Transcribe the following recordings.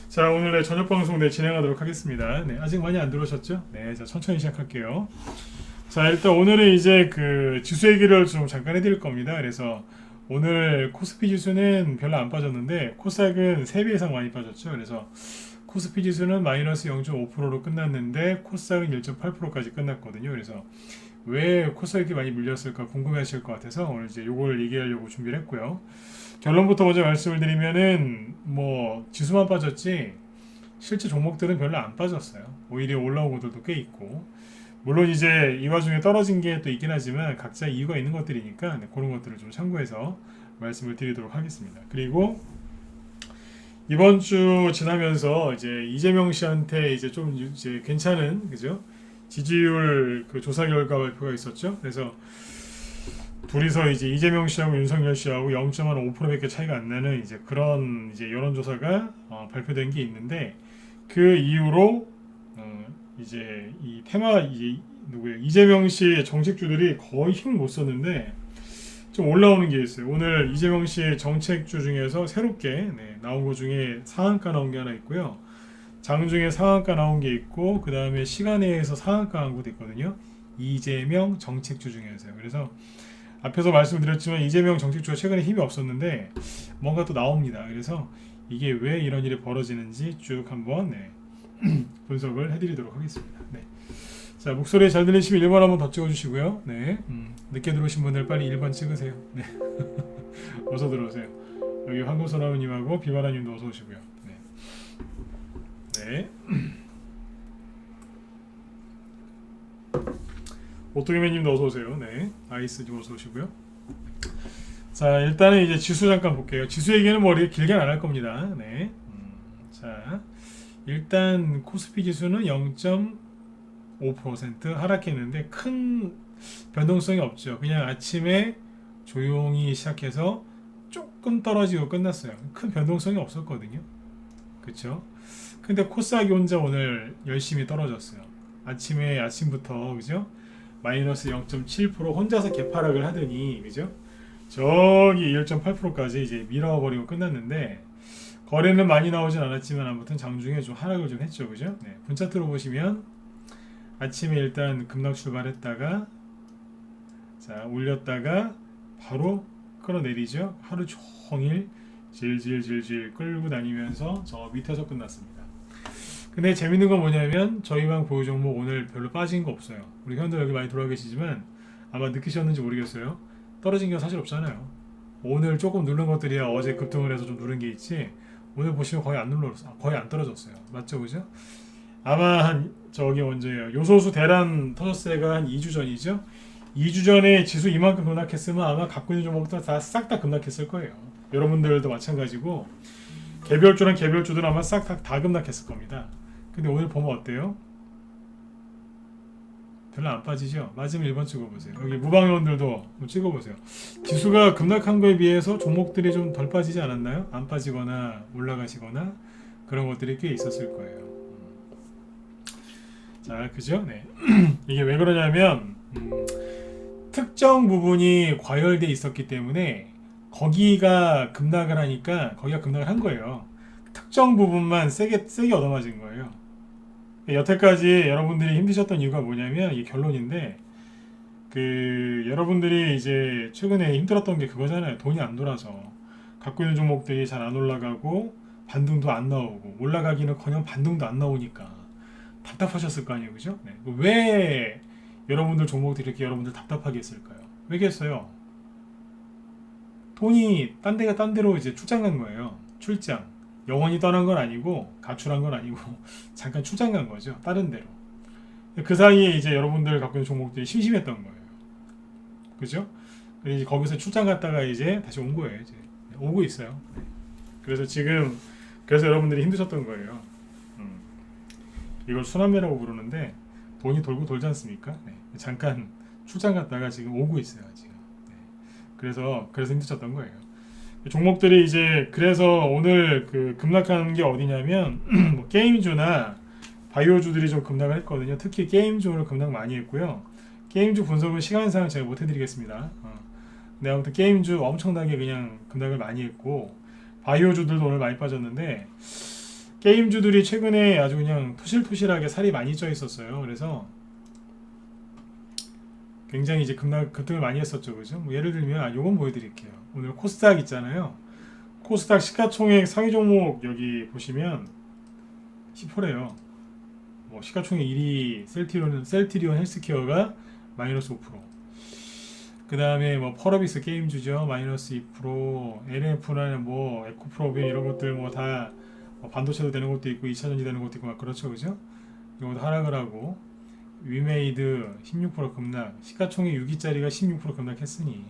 자, 오늘의 저녁 방송 진행하도록 하겠습니다. 네, 아직 많이 안 들어오셨죠? 네, 자, 천천히 시작할게요. 자, 일단 오늘은 이제 그 지수 얘기를 좀 잠깐 해드릴 겁니다. 그래서 오늘 코스피 지수는 별로 안 빠졌는데 코스닥은 3배 이상 많이 빠졌죠. 그래서 코스피 지수는 마이너스 0.5%로 끝났는데 코스닥은 1.8%까지 끝났거든요. 그래서 왜 코스닥이 많이 물렸을까 궁금해하실 것 같아서 오늘 이제 요걸 얘기하려고 준비를 했고요. 결론부터 먼저 말씀을 드리면은 뭐 지수만 빠졌지 실제 종목들은 별로 안 빠졌어요. 오히려 올라온 것들도 꽤 있고, 물론 이제 이 와중에 떨어진 게 또 있긴 하지만 각자 이유가 있는 것들이니까 네, 그런 것들을 좀 참고해서 말씀을 드리도록 하겠습니다. 그리고 이번 주 지나면서 이제 이재명 씨한테 이제 좀 이제 괜찮은 그죠? 지지율 그 조사 결과 발표가 있었죠. 그래서 둘이서 이제 이재명 씨하고 윤석열 씨하고 0.5%밖에 차이가 안 나는 이제 그런 이제 여론조사가 발표된 게 있는데, 그 이후로 이제 이 테마 이제 누구예요? 이재명 씨 정책주들이 거의 힘을 못 썼는데 좀 올라오는 게 있어요. 오늘 이재명 씨 정책주 중에서 새롭게 나온 것 중에 상한가 나온 게 하나 있고요. 장중에 상한가 나온 게 있고, 그 다음에 시간에서 상한가 나온 것도 있거든요. 이재명 정책주 중에서요. 그래서 앞에서 말씀드렸지만 이재명 정책주가 최근에 힘이 없었는데 뭔가 또 나옵니다. 그래서 이게 왜 이런 일이 벌어지는지 쭉 한번 분석을 해드리도록 하겠습니다. 네. 자, 목소리 잘 들리시면 1번 한번 더 찍어주시고요. 네. 늦게 들어오신 분들 빨리 1번 찍으세요. 네. 어서 들어오세요. 여기 황금소나무님하고 비바라님도 어서 오시고요. 네. 네. 오토기맨님도 어서 오세요. 네. 아이스님 어서 오시고요. 자, 일단은 이제 지수 잠깐 볼게요. 지수 얘기는 뭐 이렇게 길게 안 할 겁니다. 네. 자, 일단 코스피 지수는 0.5% 하락했는데 큰 변동성이 없죠. 그냥 아침에 조용히 시작해서 조금 떨어지고 끝났어요. 큰 변동성이 없었거든요. 그쵸? 근데 코스닥이 혼자 오늘 열심히 떨어졌어요. 아침부터 그죠? 마이너스 0.7% 혼자서 개파락을 하더니 그죠? 저기 1.8%까지 이제 밀어버리고 끝났는데, 거래는 많이 나오진 않았지만 아무튼 장중에 좀 하락을 좀 했죠. 그죠? 네, 분차트로 보시면 아침에 일단 급락 출발했다가 자 올렸다가 바로 끌어내리죠. 하루 종일 질질질질 끌고 다니면서 저 밑에서 끝났습니다. 근데 재밌는 건 뭐냐면 저희 방 보유 종목 오늘 별로 빠진 거 없어요. 우리 회원들 여기 많이 돌아와 계시지만 아마 느끼셨는지 모르겠어요. 떨어진 게 사실 없잖아요. 오늘 조금 누른 것들이야 어제 급등을 해서 좀 누른 게 있지, 오늘 보시면 거의 안 눌렀어, 거의 안 떨어졌어요. 맞죠, 그죠? 아마 한 저기 언제예요? 요소수 대란 터졌을 때가 한 2주 전이죠. 2주 전에 지수 이만큼 급락했으면 아마 갖고 있는 종목들 다 싹 다 급락했을 거예요. 여러분들도 마찬가지고 개별주랑 개별주들 아마 싹 다 급락했을 겁니다. 근데 오늘 보면 어때요? 별로 안 빠지죠? 맞으면 1번 찍어보세요. 여기 무방위원들도 찍어보세요. 지수가 급락한 거에 비해서 종목들이 좀 덜 빠지지 않았나요? 안 빠지거나 올라가시거나 그런 것들이 꽤 있었을 거예요. 자, 그죠? 네. 이게 왜 그러냐면 특정 부분이 과열돼 있었기 때문에 거기가 급락을 하니까 거기가 급락을 한 거예요. 특정 부분만 세게 얻어맞은 거예요. 여태까지 여러분들이 힘드셨던 이유가 뭐냐면 이게 결론인데, 그 여러분들이 이제 최근에 힘들었던 게 그거잖아요. 돈이 안 돌아서 갖고 있는 종목들이 잘 안 올라가고 반등도 안 나오고, 올라가기는커녕 반등도 안 나오니까 답답하셨을 거 아니에요, 그죠? 네. 왜 여러분들 종목들이 이렇게 여러분들 답답하게 했을까요? 왜겠어요? 돈이 딴 데로 이제 출장 간 거예요. 출장. 영원히 떠난 건 아니고 가출한 건 아니고 잠깐 출장 간 거죠. 다른 데로. 그 사이에 이제 여러분들 갖고 있는 종목들이 심심했던 거예요. 그죠? 이제 거기서 출장 갔다가 이제 다시 온 거예요. 이제 오고 있어요. 그래서 여러분들이 힘드셨던 거예요. 이걸 순환매라고 부르는데 돈이 돌고 돌지 않습니까? 네. 잠깐 출장 갔다가 지금 오고 있어요. 지금. 네. 그래서 힘드셨던 거예요. 종목들이 이제 그래서 오늘 그 급락하는 게 어디냐면 뭐 게임주나 바이오주들이 좀 급락을 했거든요. 특히 게임주를 급락 많이 했고요. 게임주 분석은 시간상 제가 못 해드리겠습니다. 네, 아무튼 게임주 엄청나게 그냥 급락을 많이 했고, 바이오주들도 오늘 많이 빠졌는데 게임주들이 최근에 아주 그냥 토실토실하게 살이 많이 쪄 있었어요. 그래서 굉장히 이제 급등을 많이 했었죠. 그죠? 뭐 예를 들면 요건 보여드릴게요. 오늘 코스닥 있잖아요. 코스닥 시가총액 상위 종목 여기 보시면 10%래요. 뭐 시가총액 1위 셀트리온 헬스케어가 마이너스 5%. 그 다음에 뭐 펄어비스 게임주죠. 마이너스 2%. LNF나 뭐 에코프로비움 이런 것들 뭐 다 뭐 반도체도 되는 것도 있고 2차전지 되는 것도 있고 막 그렇죠. 그죠? 이것도 하락을 하고 위메이드 16% 급락. 시가총액 6위짜리가 16% 급락했으니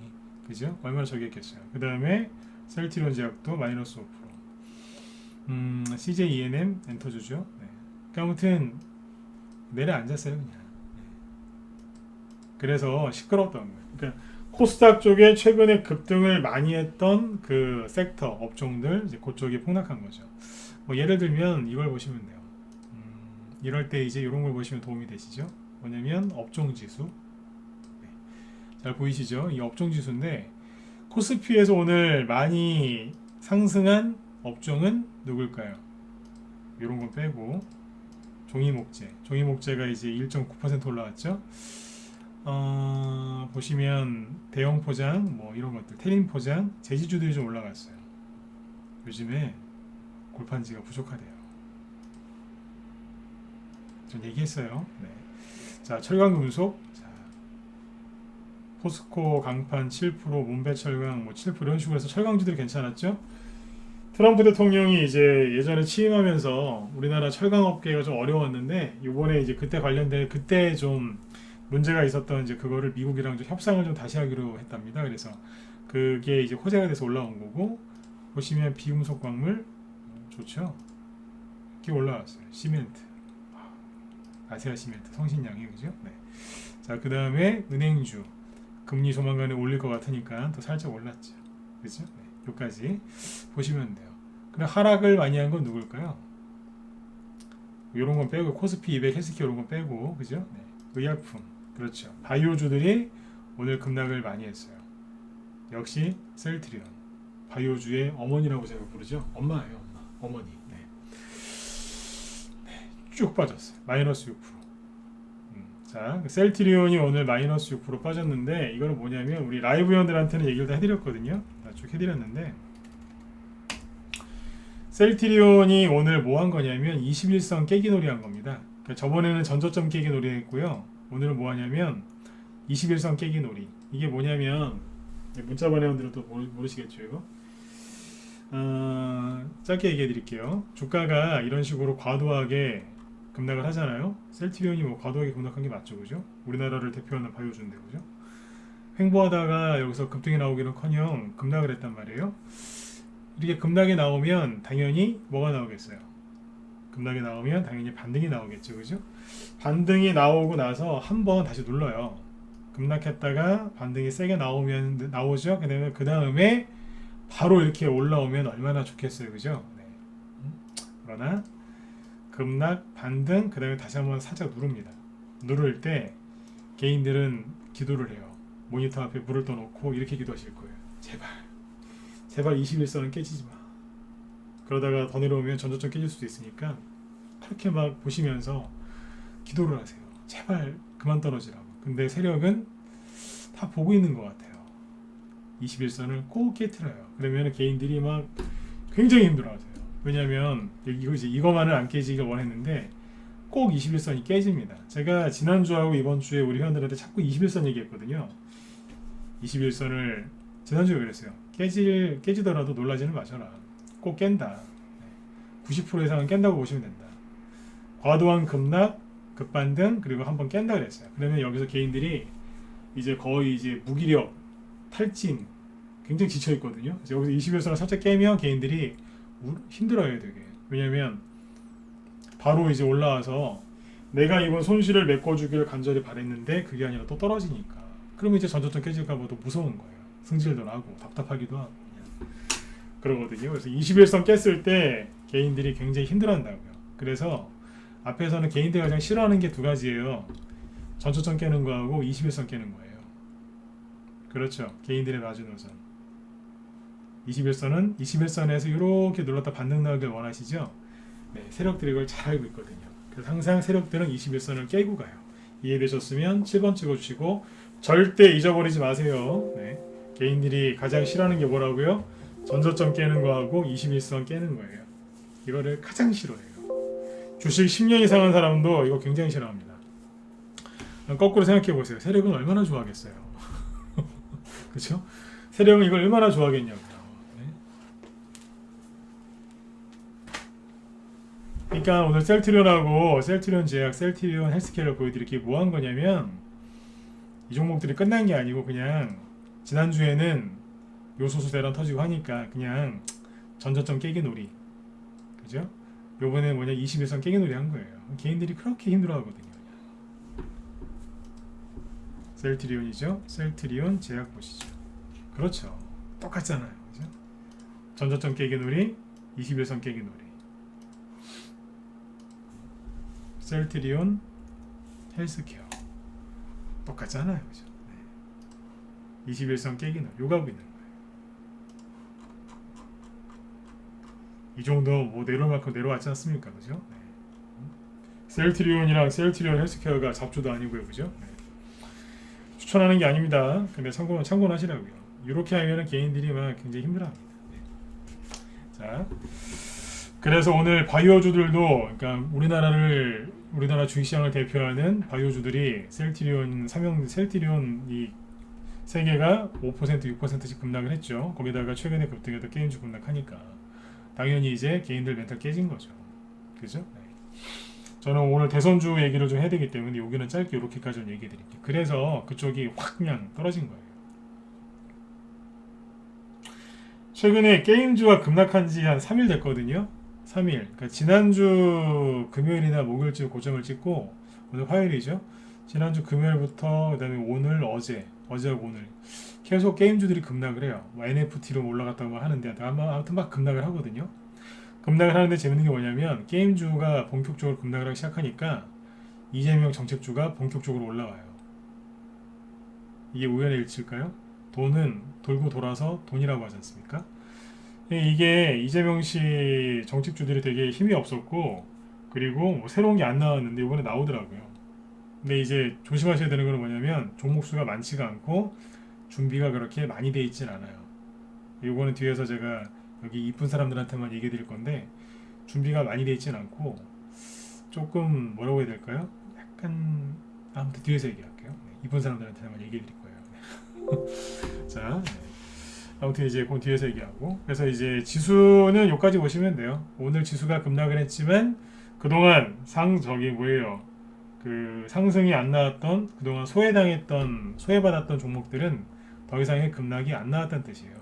그죠? 얼마나 저기했겠어요. 그 다음에 셀트리온 제약도 마이너스 5%. CJ ENM 엔터주죠. 네. 그러니까 아무튼 내려앉았어요 그냥. 그래서 시끄러웠던 거예요. 그러니까 코스닥 쪽에 최근에 급등을 많이 했던 그 섹터 업종들 이제 그쪽이 폭락한 거죠. 뭐 예를 들면 이걸 보시면 돼요. 이럴 때 이제 이런 걸 보시면 도움이 되시죠. 뭐냐면 업종 지수. 네. 잘 보이시죠? 이 업종 지수인데 코스피에서 오늘 많이 상승한 업종은 누굴까요? 이런 건 빼고 종이목재가 이제 1.9% 올라왔죠. 보시면 대형 포장 뭐 이런 것들 테린 포장 제지주들이 좀 올라갔어요. 요즘에 골판지가 부족하대요. 전 얘기했어요. 네. 자, 철강금속. 자, 포스코 강판 7%, 몬베철강 뭐 7% 이런 식으로 해서 철강주들이 괜찮았죠. 트럼프 대통령이 이제 예전에 취임하면서 우리나라 철강업계가 좀 어려웠는데 이번에 이제 그때 관련된 그때 좀 문제가 있었던 이제 그거를 미국이랑 좀 협상을 좀 다시 하기로 했답니다. 그래서 그게 이제 호재가 돼서 올라온 거고 보시면 비금속 광물 좋죠. 이렇게 올라왔어요. 시멘트, 아세아 시멘트, 성신양이 그죠? 네. 자, 그 다음에 은행주 금리 조만간에 올릴 것 같으니까 더 살짝 올랐죠. 그죠? 네. 여기까지 보시면 돼요. 그럼 하락을 많이 한 건 누굴까요? 이런 건 빼고 코스피 200 헬스케어 이런 건 빼고 그죠? 네. 의약품 그렇죠. 바이오주들이 오늘 급락을 많이 했어요. 역시 셀트리온 바이오주의 어머니라고 제가 부르죠. 엄마예요. 어머니. 네. 쭉 빠졌어요. 마이너스 6%. 자, 셀트리온이 오늘 마이너스 6% 빠졌는데 이거는 뭐냐면 우리 라이브 회원들한테는 얘기를 다 해드렸거든요. 쭉 해드렸는데 셀트리온이 오늘 뭐 한 거냐면 21선 깨기 놀이 한 겁니다. 그러니까 저번에는 전저점 깨기 놀이 했고요. 오늘은 뭐 하냐면 21선 깨기 놀이. 이게 뭐냐면 문자반 회원들은 또 모르시겠죠 이거? 짧게 얘기해 드릴게요. 주가가 이런 식으로 과도하게 급락을 하잖아요. 셀트리온이 뭐 과도하게 급락한 게 맞죠, 그죠? 우리나라를 대표하는 바이오주인데, 그죠? 횡보하다가 여기서 급등이 나오기는커녕 급락을 했단 말이에요. 이렇게 급락이 나오면 당연히 뭐가 나오겠어요? 급락이 나오면 당연히 반등이 나오겠죠, 그죠? 반등이 나오고 나서 한번 다시 눌러요. 급락했다가 반등이 세게 나오죠. 그 다음에 바로 이렇게 올라오면 얼마나 좋겠어요, 그죠? 네. 그러나 급락, 반등, 그 다음에 다시 한번 살짝 누릅니다. 누를 때 개인들은 기도를 해요. 모니터 앞에 물을 떠놓고 이렇게 기도하실 거예요. 제발 21선은 깨지지 마. 그러다가 더 내려오면 전저점 깨질 수도 있으니까 그렇게 막 보시면서 기도를 하세요. 제발 그만 떨어지라고. 근데 세력은 다 보고 있는 것 같아요. 21선을 꼭 깨트려요. 그러면 개인들이 막 굉장히 힘들어하세요. 왜냐하면 이거만은 안 깨지길 원했는데 꼭 21선이 깨집니다. 제가 지난주하고 이번주에 우리 회원들한테 자꾸 21선 얘기했거든요. 21선을 지난주에 그랬어요. 깨지더라도 놀라지는 마셔라. 꼭 깬다. 90% 이상은 깬다고 보시면 된다. 과도한 급락, 급반등, 그리고 한번 깬다 그랬어요. 그러면 여기서 개인들이 이제 거의 이제 무기력, 탈진, 굉장히 지쳐 있거든요. 그래서 여기서 21선을 살짝 깨면 개인들이 힘들어요, 되게. 왜냐면 바로 이제 올라와서 내가 이번 손실을 메꿔주기를 간절히 바랬는데 그게 아니라 또 떨어지니까. 그러면 이제 전저점 깨질까봐 또 무서운 거예요. 승질도 나고 답답하기도 하고 그러거든요. 그래서 21선 깼을 때 개인들이 굉장히 힘들어한다고요. 그래서 앞에서는 개인들이 가장 싫어하는 게 두 가지예요. 전저점 깨는 거하고 21선 깨는 거예요. 그렇죠. 개인들의 마지노선. 21선은 21선에서 이렇게 눌렀다 반등 나오길 원하시죠. 네, 세력들이 이걸 잘 알고 있거든요. 그래서 항상 세력들은 21선을 깨고 가요. 이해되셨으면 7번 찍어주시고 절대 잊어버리지 마세요. 네. 개인들이 가장 싫어하는 게 뭐라고요? 전저점 깨는 거하고 21선 깨는 거예요. 이거를 가장 싫어해요. 주식 10년 이상 한 사람도 이거 굉장히 싫어합니다. 거꾸로 생각해 보세요. 세력은 얼마나 좋아하겠어요. 그렇죠? 세력은 이걸 얼마나 좋아하겠냐고요. 네. 그러니까 오늘 셀트리온하고 셀트리온 제약, 셀트리온 헬스케어를 보여드릴게 뭐 한 거냐면 이 종목들이 끝난 게 아니고 그냥 지난주에는 요소수 대란 터지고 하니까 그냥 전저점 깨기 놀이, 그죠? 요번에 뭐냐 21선 깨기 놀이 한 거예요. 개인들이 그렇게 힘들어하거든요. 셀트리온이죠. 셀트리온 제약 보시죠. 그렇죠. 똑같잖아요. 그죠? 전저점 깨기 놀이, 21선 깨기 놀이. 셀트리온 헬스케어 똑같잖아요. 그죠? 네. 21선 깨기 놀이 요가고 있는 거예요. 이 정도 뭐 내려올 만큼 내려왔지 않습니까? 그죠? 네. 셀트리온이랑 셀트리온 헬스케어가 잡주도 아니고요. 그죠? 네. 추천하는 게 아닙니다. 근데 참고는 하시라고요. 이렇게 하면은 개인들이 막 굉장히 힘들어합니다. 네. 자, 그래서 오늘 바이오주들도 그러니까 우리나라 주식시장을 대표하는 바이오주들이 셀트리온 이 세 개가 5% 6%씩 급락을 했죠. 거기다가 최근에 급등해서 게임주 급락하니까 당연히 이제 개인들 멘탈 깨진 거죠. 그죠? 네. 저는 오늘 대선주 얘기를 좀 해야 되기 때문에 여기는 짧게 이렇게까지 얘기해 드릴게요. 그래서 그쪽이 확 그냥 떨어진 거예요. 최근에 게임주가 급락한 지 한 3일 됐거든요. 3일. 그러니까 지난주 금요일이나 목요일쯤 고점을 찍고 오늘 화요일이죠. 지난주 금요일부터 그다음에 오늘 어제하고 오늘 계속 게임주들이 급락을 해요. 뭐 NFT로 올라갔다고 하는데 아무튼 막 급락을 하거든요. 급락을 하는데 재밌는 게 뭐냐면 게임주가 본격적으로 급락을 하기 시작하니까 이재명 정책주가 본격적으로 올라와요. 이게 우연의 일치일까요? 돈은 돌고 돌아서 돈이라고 하지 않습니까? 이게 이재명 씨 정책주들이 되게 힘이 없었고 그리고 뭐 새로운 게 안 나왔는데 이번에 나오더라고요. 근데 이제 조심하셔야 되는 건 뭐냐면 종목수가 많지가 않고 준비가 그렇게 많이 돼 있진 않아요. 이거는 뒤에서 제가 여기 이쁜 사람들한테만 얘기해 드릴 건데 준비가 많이 돼 있진 않고 조금 뭐라고 해야 될까요? 약간 아무튼 뒤에서 얘기할게요. 네, 이쁜 사람들한테만 얘기해 드릴 거예요. 자, 네. 아무튼 이제 그 뒤에서 얘기하고 그래서 이제 지수는 여기까지 보시면 돼요. 오늘 지수가 급락을 했지만 그동안 그 상승이 안 나왔던 그동안 소외받았던 종목들은 더 이상의 급락이 안 나왔다는 뜻이에요.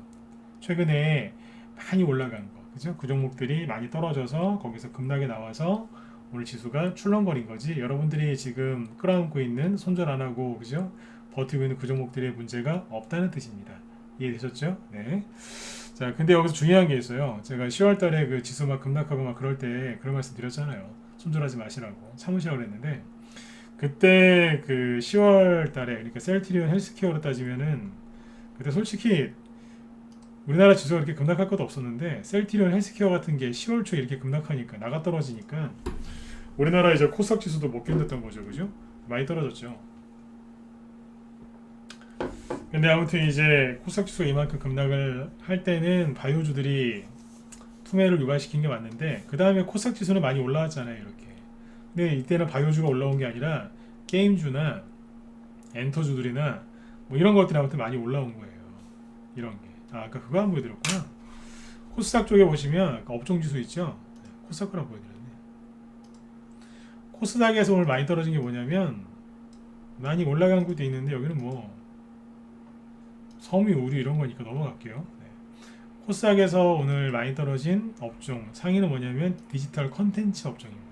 최근에 많이 올라간 거, 그죠? 그 종목들이 많이 떨어져서 거기서 급락이 나와서 오늘 지수가 출렁거린 거지. 여러분들이 지금 끌어안고 있는 손절 안 하고, 그죠? 버티고 있는 그 종목들의 문제가 없다는 뜻입니다. 이해되셨죠? 네. 자, 근데 여기서 중요한 게 있어요. 제가 10월 달에 그 지수 막 급락하고 막 그럴 때 그런 말씀 드렸잖아요. 손절하지 마시라고. 참으시라고 그랬는데, 그때 그 10월 달에, 그러니까 셀트리온 헬스케어로 따지면은, 그때 솔직히 우리나라 지수가 그렇게 급락할 것도 없었는데, 셀트리온 헬스케어 같은 게 10월 초에 이렇게 급락하니까, 나가 떨어지니까, 우리나라 이제 코스닥 지수도 못 견뎠던 거죠. 그죠? 많이 떨어졌죠. 근데 아무튼 이제 코스닥 지수가 이만큼 급락을 할 때는 바이오주들이 투매를 유발시킨 게 맞는데 그 다음에 코스닥 지수는 많이 올라왔잖아요. 이렇게. 근데 이때는 바이오주가 올라온 게 아니라 게임주나 엔터주들이나 뭐 이런 것들이 아무튼 많이 올라온 거예요. 이런 게. 아까 그거 안 보여드렸구나. 코스닥 쪽에 보시면 업종지수 있죠. 코스닥 거랑 보여드렸네. 코스닥에서 오늘 많이 떨어진 게 뭐냐면 많이 올라간 곳도 있는데 여기는 뭐 섬유, 우류 이런 거니까 넘어갈게요. 네. 코스닥에서 오늘 많이 떨어진 업종 상위는 뭐냐면 디지털 컨텐츠 업종입니다.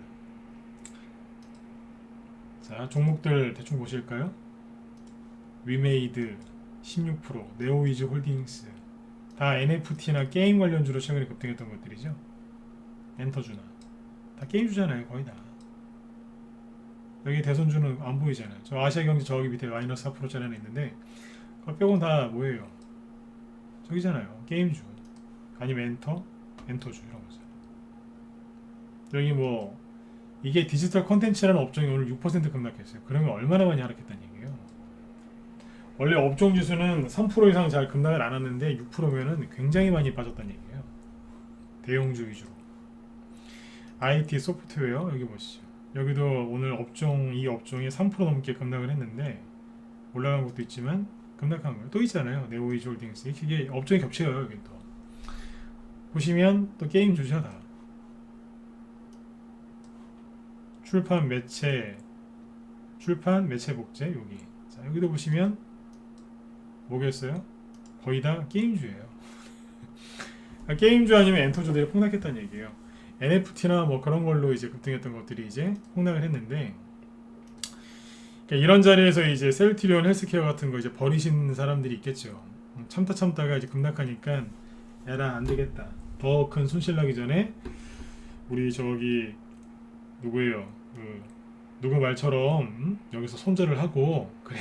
자, 종목들 대충 보실까요? 위메이드 16%, 네오위즈 홀딩스 다 NFT나 게임 관련주로 최근에 급등했던 것들이죠. 엔터주나 다 게임주잖아요. 거의 다. 여기 대선주는 안 보이잖아요. 저 아시아경제 저기 밑에 마이너스 4%짜리 하나 있는데 그거 빼고는 다 뭐예요? 저기잖아요. 게임주 아니면 엔터주 이런 거죠. 여기 뭐 이게 디지털 컨텐츠라는 업종이 오늘 6% 급락했어요. 그러면 얼마나 많이 하락했다는 얘기예요. 원래 업종 지수는 3% 이상 잘 급락을 안 하는데 6%면은 굉장히 많이 빠졌다는 얘기예요. 대형주 위주로. IT 소프트웨어 여기 보시죠. 여기도 오늘 업종 이 업종이 3% 넘게 급락을 했는데 올라간 것도 있지만 급락한 거예요. 또 있잖아요. 네오이즈 홀딩스. 이게 업종이 겹쳐요. 여기 또 보시면 또 게임 주죠 다. 출판 매체 복제 여기. 자 여기도 보시면 뭐겠어요? 거의 다 게임주예요. 게임주 아니면 엔터주들이 폭락했다는 얘기예요. NFT나 뭐 그런 걸로 이제 급등했던 것들이 이제 폭락을 했는데, 그러니까 이런 자리에서 이제 셀트리온 헬스케어 같은 거 이제 버리신 사람들이 있겠죠. 참다가 이제 급락하니까 야라 안 되겠다. 더 큰 손실 나기 전에 우리 저기 누구예요? 누구 말처럼 여기서 손절을 하고 그래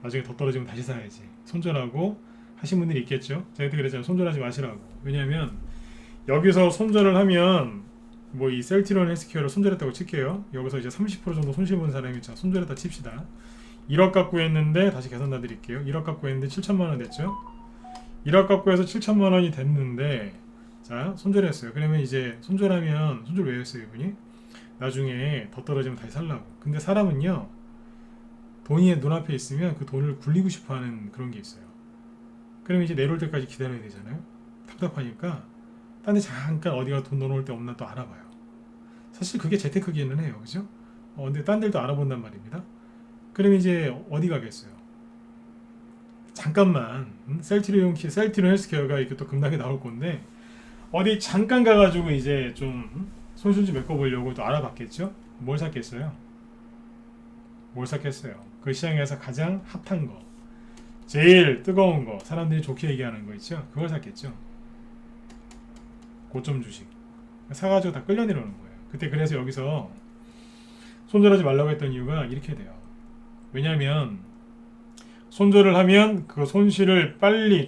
나중에 더 떨어지면 다시 사야지. 손절하고 하신 분들이 있겠죠. 제가 그랬잖아요. 손절하지 마시라고. 왜냐하면 여기서 손절을 하면 뭐 이 셀트리온 헬스케어를 손절했다고 칠게요. 여기서 이제 30% 정도 손실 본 사람이 자 손절했다 칩시다. 1억 갖고 했는데 다시 계산 다 드릴게요. 1억 갖고 했는데 7천만 원 됐죠. 1억 갖고 해서 7천만 원이 됐는데 자 손절했어요. 그러면 이제 손절하면 손절 왜 했어요 이분이? 나중에 더 떨어지면 다시 살라고. 근데 사람은요 돈이 눈앞에 있으면 그 돈을 굴리고 싶어하는 그런 게 있어요. 그러면 이제 내려올 때까지 기다려야 되잖아요. 답답하니까 딴 데 잠깐 어디가 돈 넣어놓을 데 없나 또 알아봐요. 사실 그게 재테크기는 해요. 그죠? 근데 딴 데도 알아본단 말입니다. 그럼 이제 어디 가겠어요? 잠깐만 셀트리온 헬스케어가 이렇게 또 급락이 나올 건데 어디 잠깐 가가지고 이제 좀 손실 좀 메꿔보려고 또 알아봤겠죠? 뭘 샀겠어요? 그 시장에서 가장 핫한 거, 제일 뜨거운 거, 사람들이 좋게 얘기하는 거 있죠? 그걸 샀겠죠? 고점 주식 사가지고 다 끌려 내려오는 거예요. 그때 그래서 여기서 손절하지 말라고 했던 이유가 이렇게 돼요. 왜냐하면 손절을 하면 그 손실을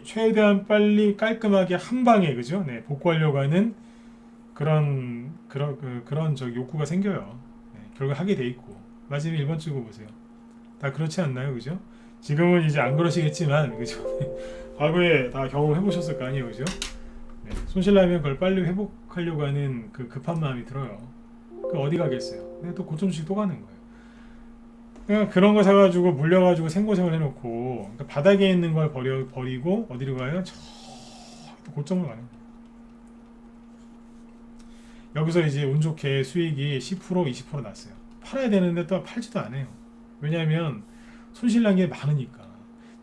최대한 빨리 깔끔하게 한 방에 그죠? 네, 복구하려고 하는 그런 저 욕구가 생겨요. 네, 결국 하게 돼 있고 마지막에 1번 찍어 보세요. 다 그렇지 않나요, 그죠? 지금은 이제 안 그러시겠지만 그죠? 과거에 다 경험해 보셨을 거 아니에요, 그죠? 네, 손실나면 그걸 빨리 회복하려고 하는 그 급한 마음이 들어요. 그 어디 가겠어요? 네, 또 고점 주식 또 가는 거예요. 그냥 그런 거 사가지고 물려가지고 생고생을 해놓고 그러니까 바닥에 있는 걸 버리고 어디로 가요? 저 고점을 가는 거예요. 여기서 이제 운 좋게 수익이 10% 20% 났어요. 팔아야 되는데 또 팔지도 않아요. 왜냐하면 손실 난 게 많으니까.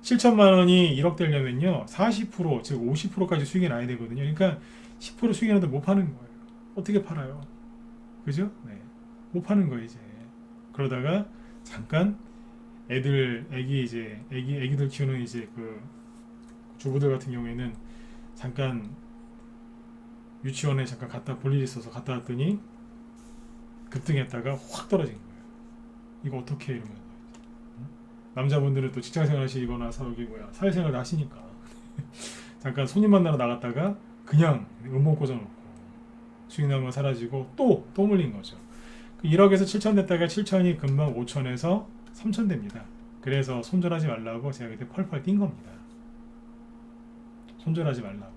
7천만 원이 1억 되려면요 40% 즉 50%까지 수익이 나야 되거든요. 그러니까 10% 수익이 나도 못 파는 거예요. 어떻게 팔아요? 그죠? 네, 못 파는 거예요 이제. 그러다가 잠깐 애기들 키우는 이제 그 주부들 같은 경우에는 잠깐 유치원에 잠깐 갔다 볼 일이 있어서 갔다 왔더니 급등했다가 확 떨어진 거예요. 이거 어떻게 이러면 남자분들은 또 직장생활 하시거나 사회생활 하시니까 잠깐 손님 만나러 나갔다가 그냥 음봉 꽂아놓고 수익 나온 거 사라지고 또 물린 거죠. 1억에서 7천 됐다가 7천이 금방 5천에서 3천 됩니다. 그래서 손절하지 말라고 제가 그때 펄펄 뛴 겁니다. 손절하지 말라고.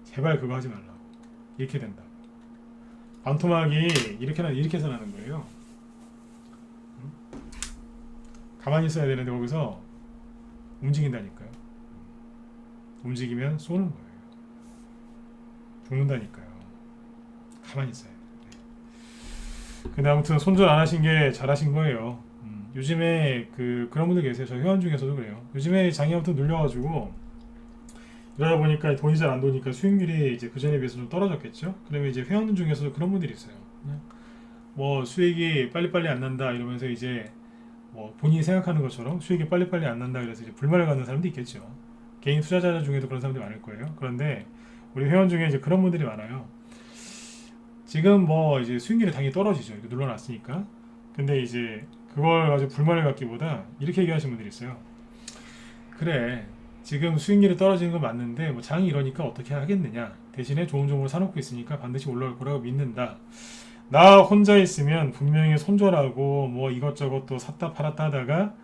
제발 그거 하지 말라고. 이렇게 된다고. 반토막이 이렇게 해서 나는 거예요. 가만히 있어야 되는데 거기서 움직인다니까요. 움직이면 쏘는 거예요. 죽는다니까요. 가만히 있어야 돼요. 근데 아무튼 손절 안 하신 게 잘하신 거예요. 요즘에 그런 분들 계세요. 저 회원 중에서도 그래요. 요즘에 장이 아무튼 눌려가지고 이러다 보니까 돈이 잘 안 도니까 수익률이 이제 그 전에 비해서 좀 떨어졌겠죠. 그러면 이제 회원 중에서도 그런 분들이 있어요. 그냥 뭐 수익이 빨리빨리 안 난다 이러면서 이제 뭐 본인이 생각하는 것처럼 수익이 빨리빨리 안 난다 그래서 이제 불만을 갖는 사람도 있겠죠. 개인 투자자 중에도 그런 사람들이 많을 거예요. 그런데 우리 회원 중에 이제 그런 분들이 많아요. 지금 뭐 이제 수익률이 당연히 떨어지죠. 이렇게 눌러놨으니까. 근데 이제 그걸 가지고 불만을 갖기보다 이렇게 얘기하시는 분들이 있어요. 그래, 지금 수익률이 떨어지는 건 맞는데 뭐 장이 이러니까 어떻게 하겠느냐. 대신에 좋은 종목을 사놓고 있으니까 반드시 올라올 거라고 믿는다. 나 혼자 있으면 분명히 손절하고 뭐 이것저것 또 샀다 팔았다 하다가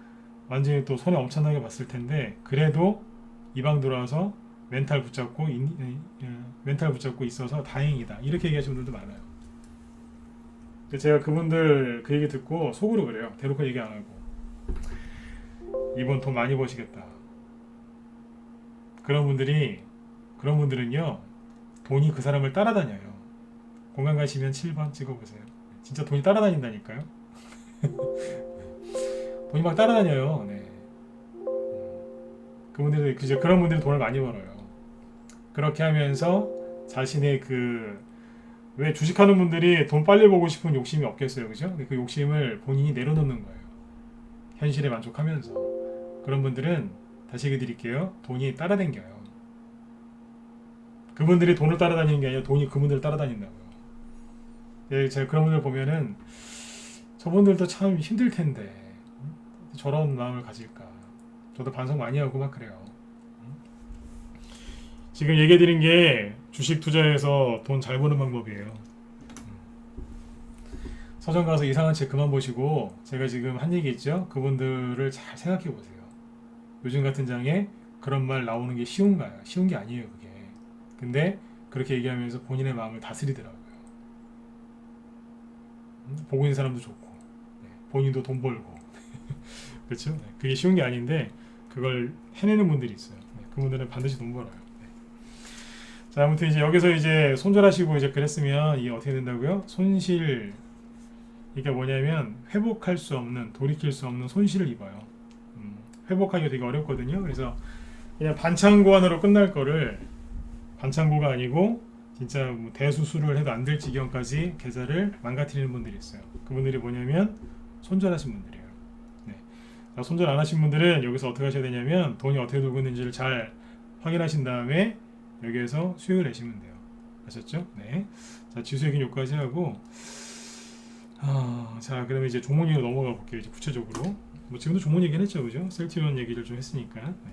완전히 또 손해 엄청나게 봤을 텐데 그래도 이 방 들어와서 멘탈 붙잡고 있어서 다행이다 이렇게 얘기하시는 분들도 많아요. 제가 그분들 그 얘기 듣고 속으로 그래요. 대놓고 얘기 안 하고 이번 돈 많이 버시겠다. 그런 분들은요 돈이 그 사람을 따라다녀요. 공감 가시면 7번 찍어보세요. 진짜 돈이 따라다닌다니까요. 돈이 막 따라다녀요. 네. 그런 분들이 돈을 많이 벌어요. 그렇게 하면서 자신의 왜 주식하는 분들이 돈 빨리 보고 싶은 욕심이 없겠어요, 그죠? 근데 그 욕심을 본인이 내려놓는 거예요. 현실에 만족하면서. 그런 분들은 다시 얘기 드릴게요. 돈이 따라다녀요. 그분들이 돈을 따라다니는 게 아니라 돈이 그분들을 따라다닌다고요. 예, 제가 그런 분들 보면은 저분들도 참 힘들 텐데 저런 마음을 가질까. 저도 반성 많이 하고 막 그래요. 지금 얘기해드린 게 주식 투자해서 돈 잘 버는 방법이에요. 서점 가서 이상한 책 그만 보시고 제가 지금 한 얘기 있죠? 그분들을 잘 생각해 보세요. 요즘 같은 장에 그런 말 나오는 게 쉬운가요? 쉬운 게 아니에요, 그게. 근데 그렇게 얘기하면서 본인의 마음을 다스리더라고요. 보고 있는 사람도 좋고, 본인도 돈 벌고, 그렇죠? 그게 쉬운 게 아닌데 그걸 해내는 분들이 있어요. 그분들은 반드시 돈 벌어요. 자, 아무튼 이제 여기서 이제 손절하시고 이제 그랬으면 이게 어떻게 된다고요? 손실, 이게 뭐냐면 회복할 수 없는, 돌이킬 수 없는 손실을 입어요. 회복하기가 되게 어렵거든요. 그래서 그냥 반창고 하나로 끝날 거를 반창고가 아니고 진짜 뭐 대수술을 해도 안 될 지경까지 계좌를 망가뜨리는 분들이 있어요. 그분들이 뭐냐면 손절하신 분들이에요. 네. 자, 손절 안 하신 분들은 여기서 어떻게 하셔야 되냐면 돈이 어떻게 돌고 있는지를 잘 확인하신 다음에 여기에서 수익을 내시면 돼요. 아셨죠? 네. 자, 지수익은 여기까지 하고 자, 그러면 이제 종목 얘기로 넘어가 볼게요. 이제 구체적으로. 뭐 지금도 종목 얘기는 했죠, 그죠? 셀티온 얘기를 좀 했으니까. 네.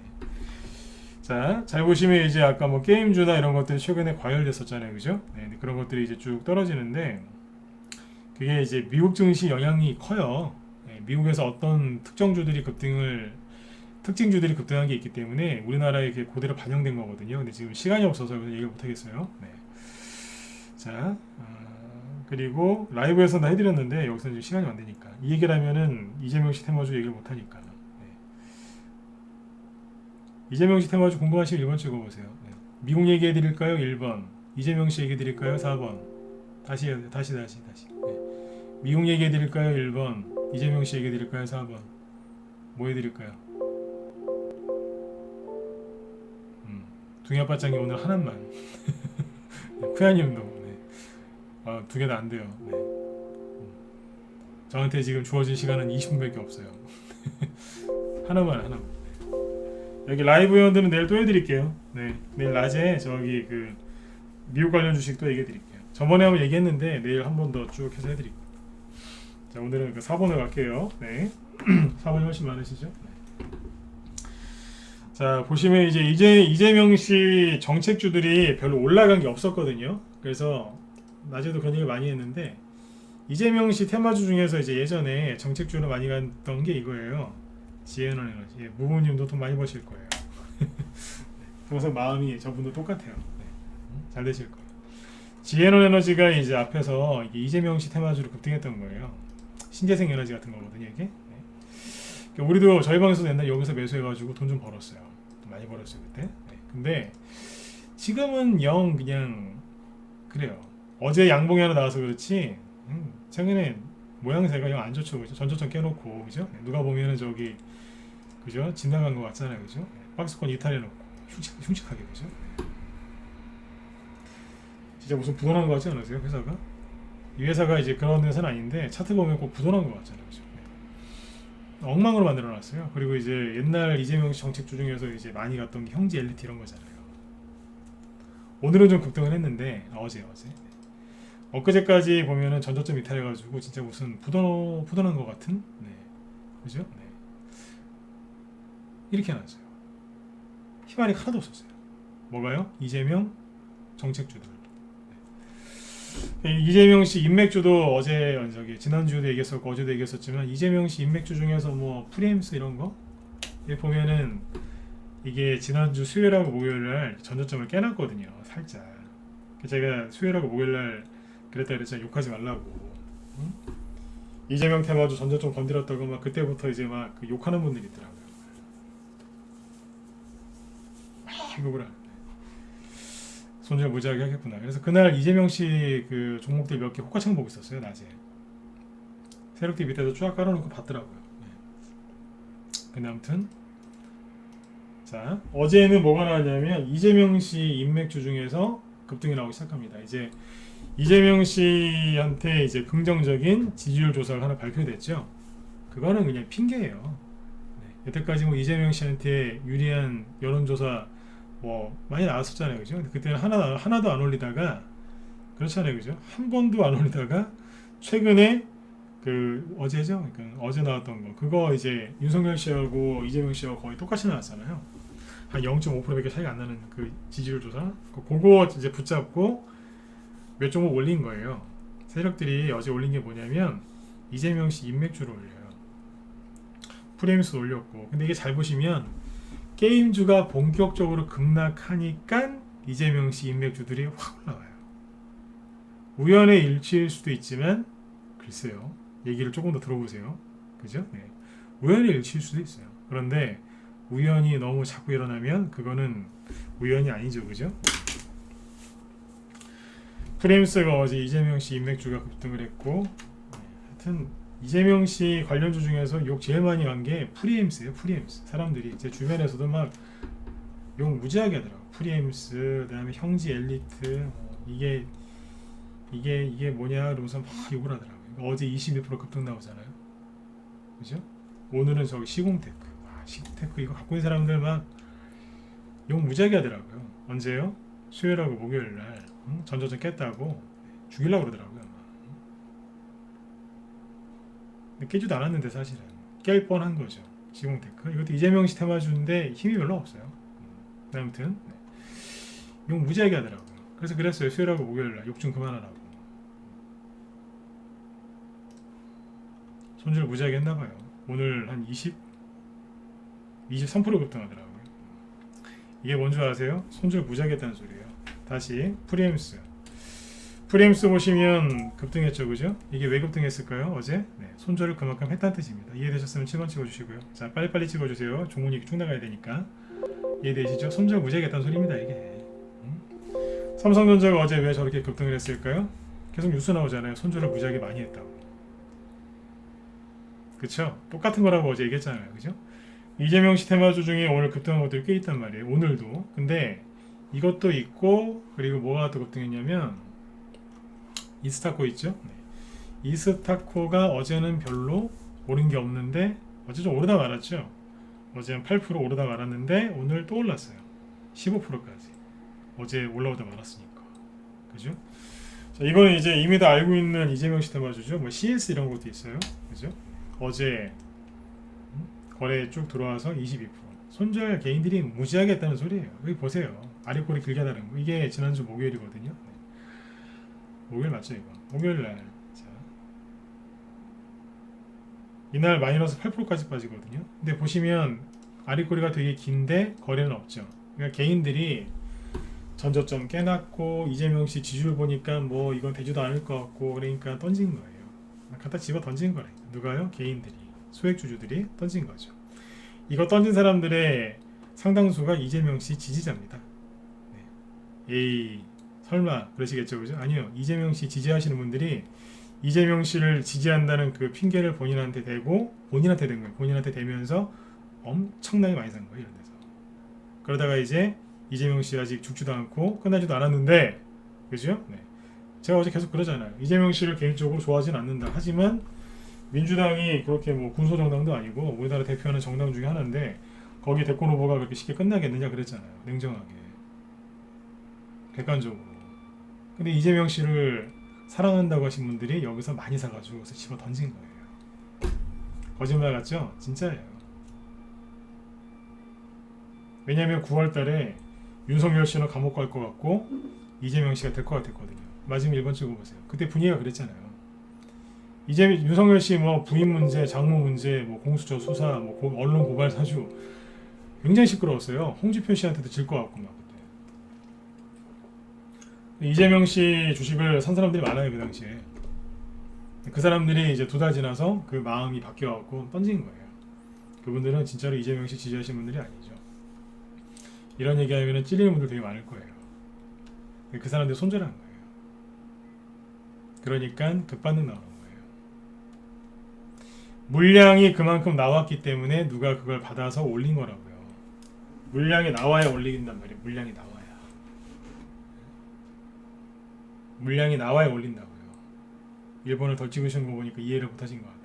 자, 잘 보시면 이제 아까 뭐 게임주나 이런 것들이 최근에 과열됐었잖아요, 그죠? 네, 그런 것들이 이제 쭉 떨어지는데 그게 이제 미국 증시 영향이 커요. 네, 미국에서 어떤 특정주들이 급등한 게 있기 때문에 우리나라에 이게 그대로 반영된 거거든요. 근데 지금 시간이 없어서 얘기를 못 하겠어요. 네. 자, 그리고 라이브에서는 해드렸는데 여기서 지금 시간이 안 되니까 이 얘기를 하면은 이재명 씨 테마주 얘기를 못 하니까. 네. 이재명 씨 테마주 궁금하시면 1번 찍어보세요. 네. 미국 얘기해 드릴까요? 1번. 이재명 씨 얘기해 드릴까요? 4번. 다시. 네. 미국 얘기해 드릴까요? 1번. 이재명 씨 얘기해 드릴까요? 4번. 뭐 해드릴까요? 둥이아빠짱이 오늘 하나만. 네, 쿠야님도 네. 두 개 다 안 돼요. 네. 저한테 지금 주어진 시간은 20분밖에 없어요. 하나만. 네. 여기 라이브 회원들은 내일 또 해드릴게요. 네, 내일 낮에 저기 미국 관련 주식 또 얘기해드릴게요. 저번에 한번 얘기했는데 내일 한 번 더 쭉 해서 해드릴게요. 자, 오늘은 4번을 갈게요. 네, 4번이 훨씬 많으시죠? 네. 자, 보시면 이제 이재명 씨 정책주들이 별로 올라간 게 없었거든요. 그래서 낮에도 그런 얘기 많이 했는데 이재명 씨 테마주 중에서 이제 예전에 정책주로 많이 갔던 게 이거예요. 지에논 에너지. 예, 무부님도 돈 많이 버실 거예요. 그래서 마음이 저분도 똑같아요. 네. 잘 되실 거예요. 지에논 에너지가 이제 앞에서 이재명 씨 테마주로 급등했던 거예요. 신재생 에너지 같은 거거든요, 이게. 네. 우리도 저희 방에서도 옛날 여기서 매수해가지고 돈 좀 벌었어요. 돈 많이 벌었어요 그때. 네. 근데 지금은 영 그냥 그래요. 어제 양봉이 하나 나와서 그렇지. 최근에 모양새가 영 안 좋죠, 그죠? 전저점 깨놓고, 그죠? 누가 보면은 저기, 그죠? 집 나간 것 같잖아요, 그죠? 박스권 이탈해놓고 흉측하게, 그죠? 진짜 무슨 부도난 것 같지 않으세요, 회사가? 이 회사가 이제 그런 회사는 아닌데 차트 보면 꼭 부도난 것 같잖아요, 그죠? 엉망으로 만들어놨어요. 그리고 이제 옛날 이재명 씨 정책주 중에서 이제 많이 갔던 게 형제 엘리트 이런 거잖아요. 오늘은 좀 급등을 했는데 어제. 엊그제까지 보면은 전저점 이탈해가지고 진짜 무슨 부도난 것 같은, 네, 그죠? 네. 이렇게 나왔어요. 희망이 하나도 없었어요. 뭐가요? 이재명 정책주들. 네. 이재명 씨 인맥주도 어제 저기 지난주에도 얘기했었고 어제도 얘기했었지만 이재명 씨 인맥주 중에서 뭐 프리엠스 이런 거 보면은 이게 지난주 수요일하고 목요일날 전저점을 깨놨거든요. 살짝. 제가 수요일하고 목요일날 그랬다 그랬잖아요. 욕하지 말라고. 응? 이재명 테마주 전저점 건드렸다고 막 그때부터 이제 막 그 욕하는 분들이 있더라고요. 욕을 하는데 손절 무지하게 하겠구나. 그래서 그날 이재명 씨 그 종목들 몇 개 호가창 보고 있었어요. 낮에 세력들 밑에서 쫙 깔아놓고 봤더라고요. 근데 아무튼 자 어제는 뭐가 나왔냐면 이재명 씨 인맥주 중에서 급등이 나오기 시작합니다. 이제 이재명 씨한테 이제 긍정적인 지지율 조사가 하나 발표됐죠. 그거는 그냥 핑계예요. 여태까지 뭐 이재명 씨한테 유리한 여론조사 뭐 많이 나왔었잖아요, 그죠? 근데 그때는 하나도 안 올리다가 그렇잖아요, 그죠? 한 번도 안 올리다가 최근에 그 어제죠, 그러니까 어제 나왔던 거 그거 이제 윤석열 씨하고 이재명 씨하고 거의 똑같이 나왔잖아요. 한 0.5%밖에 차이가 안 나는 그 지지율 조사 그거 이제 붙잡고 몇 종목 올린 거예요. 세력들이 어제 올린 게 뭐냐면 이재명 씨 인맥주를 올려요. 프레임스 올렸고 근데 이게 잘 보시면 게임주가 본격적으로 급락하니까 이재명 씨 인맥주들이 확 올라와요. 우연의 일치일 수도 있지만 글쎄요. 얘기를 조금 더 들어보세요. 그죠? 네. 우연의 일치일 수도 있어요. 그런데 우연이 너무 자꾸 일어나면 그거는 우연이 아니죠. 그죠? 프레임스가 어제 이재명 씨 인맥주가 급등을 했고 하여튼 이재명 씨 관련주 중에서 욕 제일 많이 한 게 프리엠스예요. 프리엠스. 사람들이 제 주변에서도 막 욕 무지하게 하더라고. 프리엠스, 그다음에 형지 엘리트, 이게 뭐냐 그러면서 막 욕을 하더라고요. 어제 22% 급등 나오잖아요. 그죠? 오늘은 저기 시공테크. 시공테크 이거 갖고 있는 사람들 막 욕 무지하게 하더라고요. 언제요? 수요일하고 목요일 날 전저점 깼다고 죽이려고 그러더라고요. 깨지도 않았는데 사실은 깰 뻔한 거죠. 시공테크 이것도 이재명 씨 테마주인데 힘이 별로 없어요. 아무튼 욕 무지하게 하더라고요. 그래서 그랬어요. 수요일하고 목요일날 욕 좀 그만하라고. 손절 무지하게 했나봐요. 오늘 한 23% 급등하더라고요. 이게 뭔 줄 아세요? 손절 무지하게 했다는 소리예요. 다시 프리엠스 보시면 급등했죠, 그죠? 이게 왜 급등했을까요? 어제 손절을 그만큼 했다는 뜻입니다. 이해되셨으면 7번 찍어주시고요. 자, 빨리빨리 찍어주세요. 종문이 쭉 나가야 되니까. 이해되시죠? 손절 무지하게 했다는 소리입니다, 이게. 삼성전자가 어제 왜 저렇게 급등을 했을까요? 계속 뉴스 나오잖아요. 손절을 무지하게 많이 했다고. 그쵸? 똑같은 거라고 어제 얘기했잖아요, 그죠? 이재명 씨 테마주 중에 오늘 급등한 것들이 꽤 있단 말이에요. 오늘도. 근데 이것도 있고 그리고 뭐가 또 급등했냐면 이스타코 있죠? 이스타코가 어제는 별로 오른 게 없는데 어제 좀 오르다 말았죠? 어제 한 8% 오르다 말았는데 오늘 또 올랐어요. 15%까지. 어제 올라오다 말았으니까. 그죠? 자, 이거는 이제 이미 다 알고 있는 이재명 씨 테마주죠. 뭐 CS 이런 것도 있어요. 그죠? 어제 거래 쭉 들어와서 22%. 손절 개인들이 무지하게 했다는 소리예요. 여기 보세요. 아래꼬리 길게 하다는 거. 이게 지난주 목요일이거든요. 목요일 맞죠 이거? 목요일날. 자, 이날 마이너스 8%까지 빠지거든요. 근데 보시면 아래꼬리가 되게 긴데 거래는 없죠. 그러니까 개인들이 전저점 깨놨고 이재명 씨 지지율 보니까 뭐 이건 되지도 않을 것 같고 그러니까 던진 거예요. 갖다 집어 던진 거라니까. 누가요? 개인들이. 소액주주들이 던진 거죠. 이거 던진 사람들의 상당수가 이재명 씨 지지자입니다. 에이 설마 그러시겠죠, 그죠? 아니요. 이재명 씨 지지하시는 분들이 이재명 씨를 지지한다는 그 핑계를 본인한테 대고 본인한테 된 거예요. 본인한테 대면서 엄청나게 많이 산 거예요, 이런 데서. 그러다가 이제 이재명 씨 아직 죽지도 않고 끝나지도 않았는데, 그죠? 제가 어제 계속 그러잖아요. 이재명 씨를 개인적으로 좋아하진 않는다. 하지만 민주당이 그렇게 뭐 군소정당도 아니고 우리나라 대표하는 정당 중에 하나인데 거기 대권 후보가 그렇게 쉽게 끝나겠느냐 그랬잖아요. 냉정하게. 객관적으로. 근데 이재명 씨를 사랑한다고 하신 분들이 여기서 많이 사가지고 여기서 집어 던진 거예요. 거짓말 같죠? 진짜예요. 왜냐면 9월 달에 윤석열 씨는 감옥 갈 것 같고 이재명 씨가 될 것 같았거든요. 맞으면 1번 찍어보세요. 그때 분위기가 그랬잖아요. 이제 윤석열 씨 뭐 부인 문제, 장모 문제, 뭐 공수처 수사, 뭐 언론 고발 사주 굉장히 시끄러웠어요. 홍준표 씨한테도 질 것 같고 막 그때. 이재명 씨 주식을 산 사람들이 많아요 그 당시에. 그 사람들이 이제 2달 지나서 그 마음이 바뀌어갖고 던진 거예요. 그분들은 진짜로 이재명 씨 지지하시는 분들이 아니죠. 이런 얘기하면 찔리는 분들 되게 많을 거예요. 그 사람들 손절한 거예요. 그러니까 급반응 나오는 거예요. 물량이 그만큼 나왔기 때문에 누가 그걸 받아서 올린 거라고요. 물량이 나와야 올린단 말이에요. 물량이 나와야. 물량이 나와야 올린다고요. 일본을 덜 찍으신 거 보니까 이해를 못 하신 것 같아요.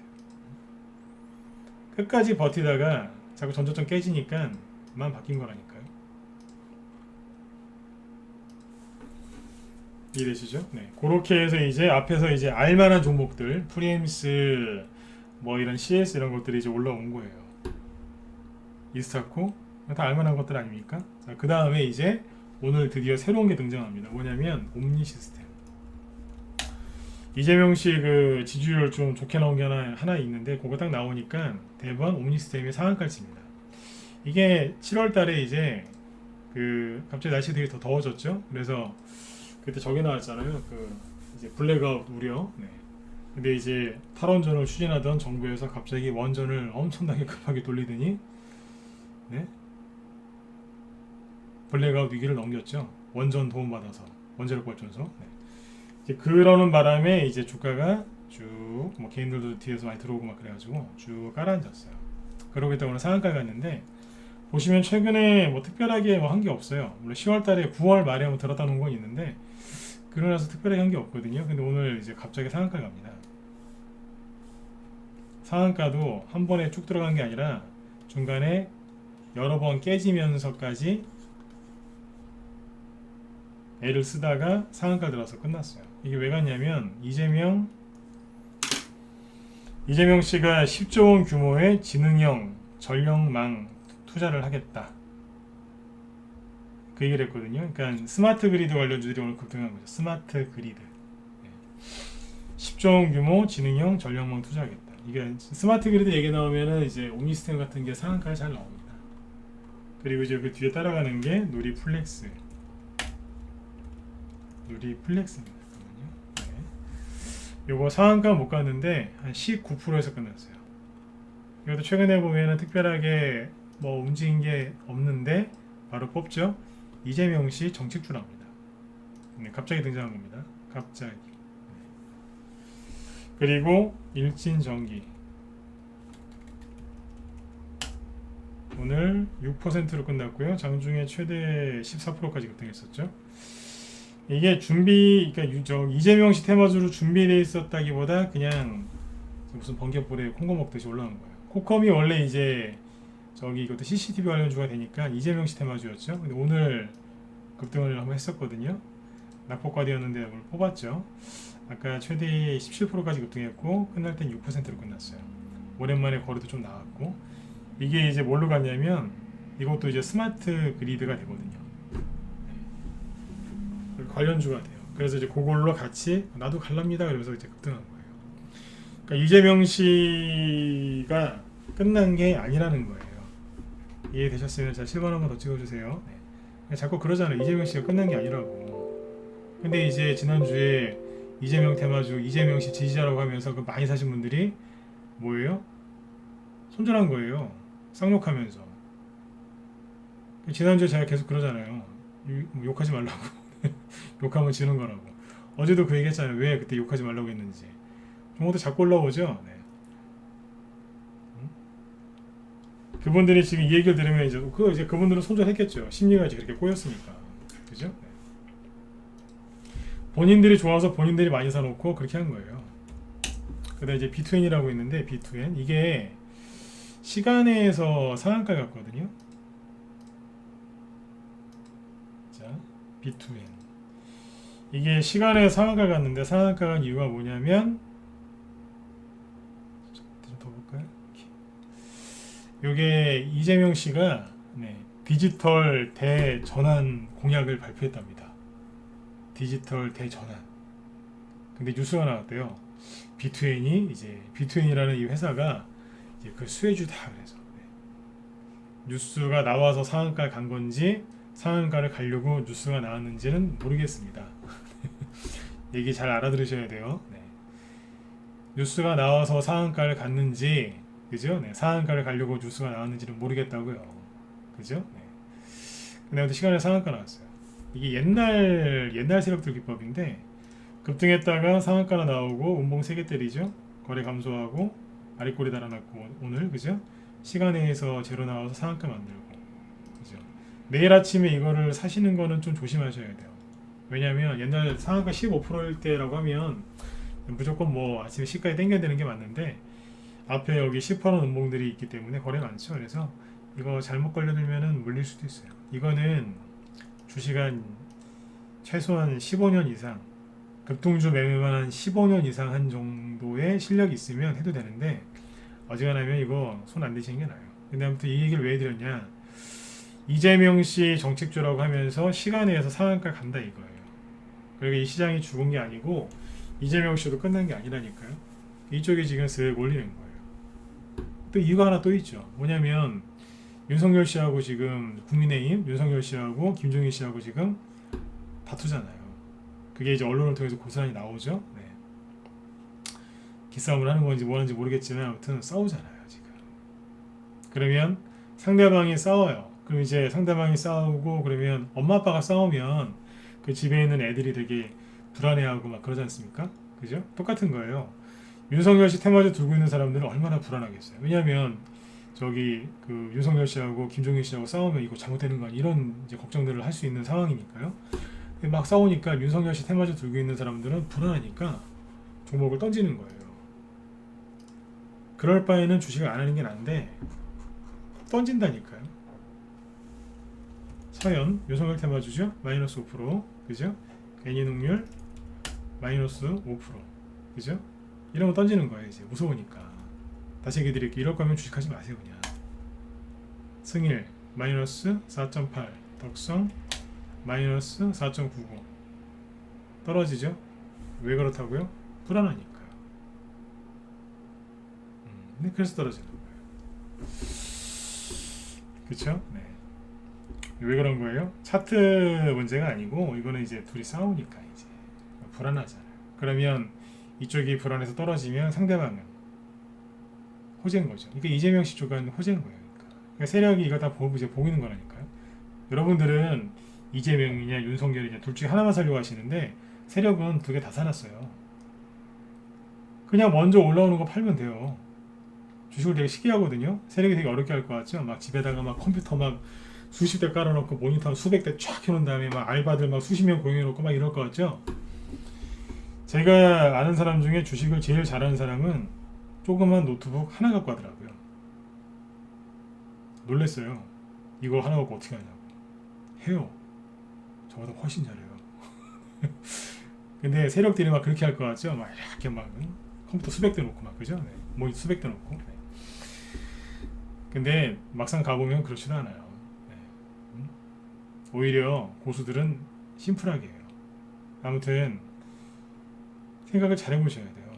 끝까지 버티다가 자꾸 전저점 깨지니까 만 바뀐 거라니까요. 이해되시죠? 네. 그렇게 해서 이제 앞에서 이제 알만한 종목들, 프리엠스, 뭐 이런 CS 이런 것들이 이제 올라온 거예요. 이스타코 다 알만한 것들 아닙니까? 자, 그 다음에 이제 오늘 드디어 새로운 게 등장합니다. 뭐냐면 옴니 시스템. 이재명 씨 그 지지율 좀 좋게 나온 게 하나 있는데 그거 딱 나오니까 대번 옴니 시스템이 상한가를 칩니다. 이게 7월달에 이제 그 갑자기 날씨 되게 더 더워졌죠. 그래서 그때 저게 나왔잖아요. 그 이제 블랙아웃 우려. 네. 근데 이제 탈원전을 추진하던 정부에서 갑자기 원전을 엄청나게 급하게 돌리더니 네? 블랙아웃 위기를 넘겼죠. 원전 도움받아서 원자력 발전소. 네. 이제 그러는 바람에 이제 주가가 쭉 뭐 개인들도 뒤에서 많이 들어오고 막 그래가지고 쭉 깔아앉았어요. 그러고 있다가 오늘 상한가 갔는데 보시면 최근에 뭐 특별하게 뭐 한 게 없어요. 물론 10월달에 9월 말에 한번 들었다 놓은 건 있는데 그러고 나서 특별하게 한 게 없거든요. 근데 오늘 이제 갑자기 상한가 갑니다. 상한가도 한 번에 쭉 들어간 게 아니라 중간에 여러 번 깨지면서까지 애를 쓰다가 상한가 들어서 끝났어요. 이게 왜 갔냐면 이재명 씨가 10조 원 규모의 지능형 전력망 투자를 하겠다. 그 얘기를 했거든요. 그러니까 스마트 그리드 관련주들이 오늘 급등한 거죠. 스마트 그리드. 10조 원 규모 지능형 전력망 투자하겠다. 이게 스마트 그리드 얘기 나오면은 이제 옴니스템 같은 게 상한가에 잘 나옵니다. 그리고 이제 그 뒤에 따라가는 게 누리플렉스. 누리플렉스입니다. 네. 요거 상한가 못 갔는데 한 19%에서 끝났어요. 이것도 최근에 보면은 특별하게 뭐 움직인 게 없는데 바로 뽑죠. 이재명 씨 정책주랍니다. 네, 갑자기 등장한 겁니다. 갑자기. 그리고 일진전기 오늘 6%로 끝났고요. 장중에 최대 14%까지 급등했었죠. 이게 그러니까 이재명 씨 테마주로 준비되어 있었다기보다 그냥 무슨 번개불에 콩고 먹듯이 올라온 거예요. 코컴이 원래 이제 이것도 CCTV 관련주가 되니까 이재명 씨 테마주였죠. 근데 오늘 급등을 한번 했었거든요. 낙폭과대였는데 오늘 뽑았죠. 아까 최대 17%까지 급등했고 끝날 땐 6%로 끝났어요. 오랜만에 거래도 좀 나왔고 이게 이제 뭘로 갔냐면 이것도 이제 스마트 그리드가 되거든요. 관련주가 돼요. 그래서 이제 그걸로 같이 나도 갈랍니다. 그러면서 이제 급등한 거예요. 그러니까 이재명 씨가 끝난 게 아니라는 거예요. 이해되셨으면 자 7번 한번 더 찍어주세요. 네. 자꾸 그러잖아요. 이재명 씨가 끝난 게 아니라고. 근데 이제 지난주에 이재명 테마주 이재명 씨 지지자라고 하면서 그 많이 사신 분들이 뭐예요? 손절한 거예요. 쌍욕하면서. 지난주에 제가 계속 그러잖아요. 욕하지 말라고. 욕하면 지는 거라고. 어제도 그 얘기했잖아요. 왜 그때 욕하지 말라고 했는지. 종목도 자꾸 올라오죠. 네. 그분들이 지금 이 얘기를 들으면 이제 그분들은 손절했겠죠. 심리가 이제 그렇게 꼬였으니까. 그죠? 네. 본인들이 좋아서 본인들이 많이 사놓고 그렇게 한 거예요. 그다음 이제 B2N이라고 있는데 B2N 이게 시간에서 상한가 갔거든요. 자, B2N 이게 시간에 상한가 갔는데 상한가 간 이유가 뭐냐면 좀 더 볼까요? 요게 이재명 씨가 디지털 대전환 공약을 발표했답니다. 디지털 대전환. 근데 뉴스가 나왔대요. B2N이라는 이 회사가 이제 그 수혜주다 그래서 뉴스가 나와서 상한가를 간 건지 상한가를 가려고 뉴스가 나왔는지는 모르겠습니다. 얘기 잘 알아들으셔야 돼요. 네. 뉴스가 나와서 상한가를 갔는지, 그죠? 네. 상한가를 가려고 뉴스가 나왔는지는 모르겠다고요. 그죠? 네. 근데 아무튼 시간에 상한가 나왔어요. 이게 옛날 세력들 기법인데 급등했다가 상한가가 나오고 운봉 3개 때리죠. 거래 감소하고 아랫꼬리 달아놨고 오늘 그죠? 시간에서 제로 나와서 상한가 만들고 그죠? 내일 아침에 이거를 사시는 거는 좀 조심하셔야 돼요. 왜냐하면 옛날 상한가 15%일 때라고 하면 무조건 뭐 아침에 시가에 땡겨야 되는 게 맞는데 앞에 여기 10% 운봉들이 있기 때문에 거래 많죠. 그래서 이거 잘못 걸려들면은 물릴 수도 있어요. 이거는 주식한 최소한 15년 이상 급등주 매매만 한 15년 이상 한 정도의 실력이 있으면 해도 되는데 어지간하면 이거 손 안 대시는 게 나아요. 근데 아무튼 이 얘기를 왜 해드렸냐, 이재명 씨 정책주라고 하면서 시간에서 상한가 간다 이거예요. 그리고 이 시장이 죽은 게 아니고 이재명 씨도 끝난 게 아니라니까요. 이쪽에 지금 쓱 올리는 거예요. 또 이유가 하나 또 있죠. 뭐냐면 윤석열 씨하고 지금 국민의힘 윤석열 씨하고 김종인 씨하고 지금 다투잖아요. 그게 이제 언론을 통해서 고스란히 나오죠. 네. 기싸움을 하는 건지 뭐하는지 모르겠지만 아무튼 싸우잖아요 지금. 그러면 상대방이 싸워요. 그럼 이제 상대방이 싸우고 그러면 엄마 아빠가 싸우면 그 집에 있는 애들이 되게 불안해하고 막 그러지 않습니까? 그죠? 똑같은 거예요. 윤석열 씨 테마주 들고 있는 사람들은 얼마나 불안하겠어요. 왜냐하면 저기 그 윤석열 씨하고 김종인 씨하고 싸우면 이거 잘못되는 거 아니 이런 이제 걱정들을 할 수 있는 상황이니까요. 막 싸우니까 윤석열 씨 테마주 들고 있는 사람들은 불안하니까 종목을 던지는 거예요. 그럴 바에는 주식을 안 하는 게 나은데 던진다니까요. 서현 윤석열 테마주죠. 마이너스 5%, 그죠? 괜히능률 마이너스 5%, 그죠? 이런 거 던지는 거예요. 이제 무서우니까. 다시 얘기 드릴게요. 이럴 거면 주식하지 마세요 그냥. 승일 마이너스 4.8, 덕성 마이너스 4.99 떨어지죠? 왜 그렇다고요? 불안하니까요. 네, 그래서 떨어지는 거예요. 그쵸? 네. 왜 그런 거예요? 차트 문제가 아니고 이거는 이제 둘이 싸우니까 이제 불안하잖아요. 그러면 이쪽이 불안해서 떨어지면 상대방은 호재인 거죠. 그러니까 이재명 씨 쪽은 호재인 거예요. 그러니까 세력이 이거 다 이제 보이는 거라니까요. 여러분들은 이재명이냐 윤석열이냐 둘 중에 하나만 살려고 하시는데 세력은 두 개 다 사놨어요. 그냥 먼저 올라오는 거 팔면 돼요. 주식을 되게 쉽게 하거든요. 세력이 되게 어렵게 할 것 같죠. 막 집에다가 막 컴퓨터 막 수십 대 깔아놓고 모니터 수백 대 쫙 해놓은 다음에 막 알바들 막 수십 명 고용해놓고 막 이럴 것 같죠. 제가 아는 사람 중에 주식을 제일 잘하는 사람은 조그만 노트북 하나 갖고 하더라고요. 놀랬어요. 이거 하나 갖고 어떻게 하냐고. 해요. 저보다 훨씬 잘해요. 근데 세력들이 막 그렇게 할 것 같죠. 막 이렇게 막 컴퓨터 수백 대 놓고 막 그죠. 네. 뭐 수백 대 놓고. 네. 근데 막상 가보면 그렇지도 않아요. 네. 오히려 고수들은 심플하게 해요. 아무튼 생각을 잘 해보셔야 돼요.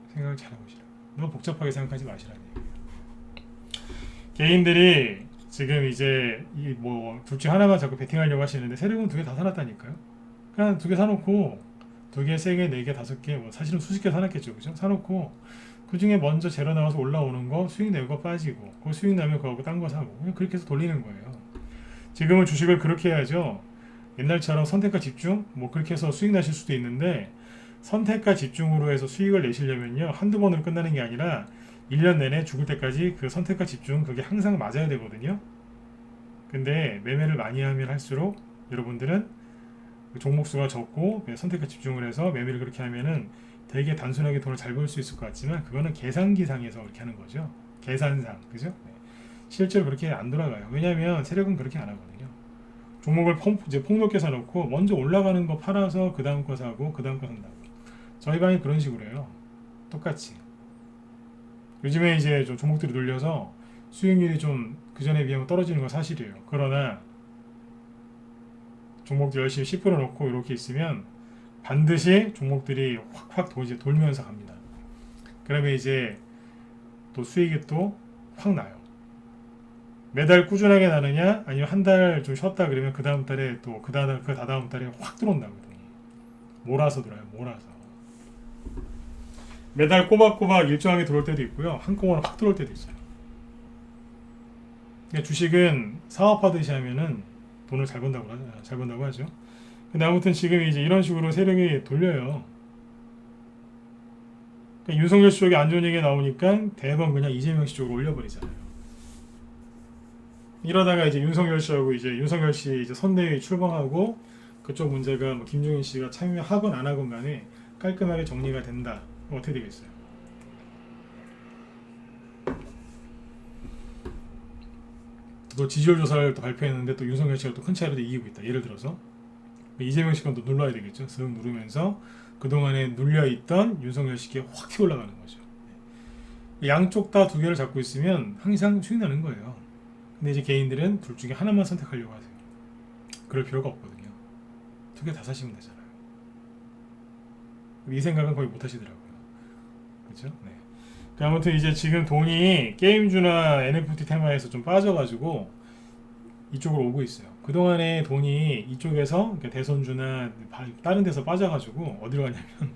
생각을 잘 해보시라고. 너무 복잡하게 생각하지 마시라는 얘기예요. 개인들이 지금 이제 이 뭐 둘 중 하나만 자꾸 베팅하려고 하시는데 세력은 두 개 다 사놨다니까요. 그냥 두 개 사놓고 두 개, 세 개, 네 개, 다섯 개, 뭐 사실은 수십 개 사놨겠죠, 그죠? 사놓고 그 중에 먼저 제로 나와서 올라오는 거 수익 내고 빠지고, 그 수익 나면 그거하고 딴 거 사고 그냥 그렇게 해서 돌리는 거예요. 지금은 주식을 그렇게 해야죠. 옛날처럼 선택과 집중 뭐 그렇게 해서 수익 나실 수도 있는데 선택과 집중으로 해서 수익을 내시려면요 한두 번으로 끝나는 게 아니라 1년 내내 죽을 때까지 그 선택과 집중 그게 항상 맞아야 되거든요. 근데 매매를 많이 하면 할수록 여러분들은 종목수가 적고 선택과 집중을 해서 매매를 그렇게 하면은 되게 단순하게 돈을 잘 벌 수 있을 것 같지만 그거는 계산기상에서 그렇게 하는 거죠. 계산상, 그죠? 네. 실제로 그렇게 안 돌아가요. 왜냐하면 세력은 그렇게 안 하거든요. 종목을 이제 폭넓게 사놓고 먼저 올라가는 거 팔아서 그 다음 거 사고 그 다음 거 산다고. 저희 방이 그런 식으로 해요. 똑같이. 요즘에 이제 좀 종목들이 눌려서 수익률이 좀 그전에 비하면 떨어지는 건 사실이에요. 그러나 종목들 열심히 10% 놓고 이렇게 있으면 반드시 종목들이 확확 이제 돌면서 갑니다. 그러면 이제 또 수익이 또 확 나요. 매달 꾸준하게 나느냐, 아니면 한 달 좀 쉬었다 그러면 그 다음 달에 또 그 다다음 달에 확 들어온다거든요. 몰아서 들어요. 몰아서. 매달 꼬박꼬박 일정하게 들어올 때도 있고요. 한꺼번에 확 들어올 때도 있어요. 그러니까 주식은 사업하듯이 하면은 돈을 잘 번다고 하죠. 근데 아무튼 지금 이제 이런 식으로 세력이 돌려요. 그러니까 윤석열 씨 쪽에 안 좋은 얘기가 나오니까 대번 그냥 이재명 씨 쪽으로 올려버리잖아요. 이러다가 이제 윤석열 씨하고 이제 윤석열 씨 이제 선대위 출범하고 그쪽 문제가 뭐 김종인 씨가 참여하건 안 하건 간에 깔끔하게 정리가 된다. 어떻게 되겠어요? 또 지지율 조사를 또 발표했는데 또 윤석열 씨가 또 큰 차이로 이기고 있다. 예를 들어서 이재명 씨가 또 눌러야 되겠죠. 쓱 누르면서 그동안에 눌려있던 윤석열 씨께 확 튀어올라가는 거죠. 양쪽 다 두 개를 잡고 있으면 항상 수익 나는 거예요. 근데 이제 개인들은 둘 중에 하나만 선택하려고 하세요. 그럴 필요가 없거든요. 두 개 다 사시면 되잖아요. 이 생각은 거의 못 하시더라고요. 그렇죠? 네. 아무튼 이제 지금 돈이 게임주나 NFT 테마에서 좀 빠져가지고 이쪽으로 오고 있어요. 그동안에 돈이 이쪽에서 그러니까 대선주나 다른 데서 빠져가지고 어디로 가냐면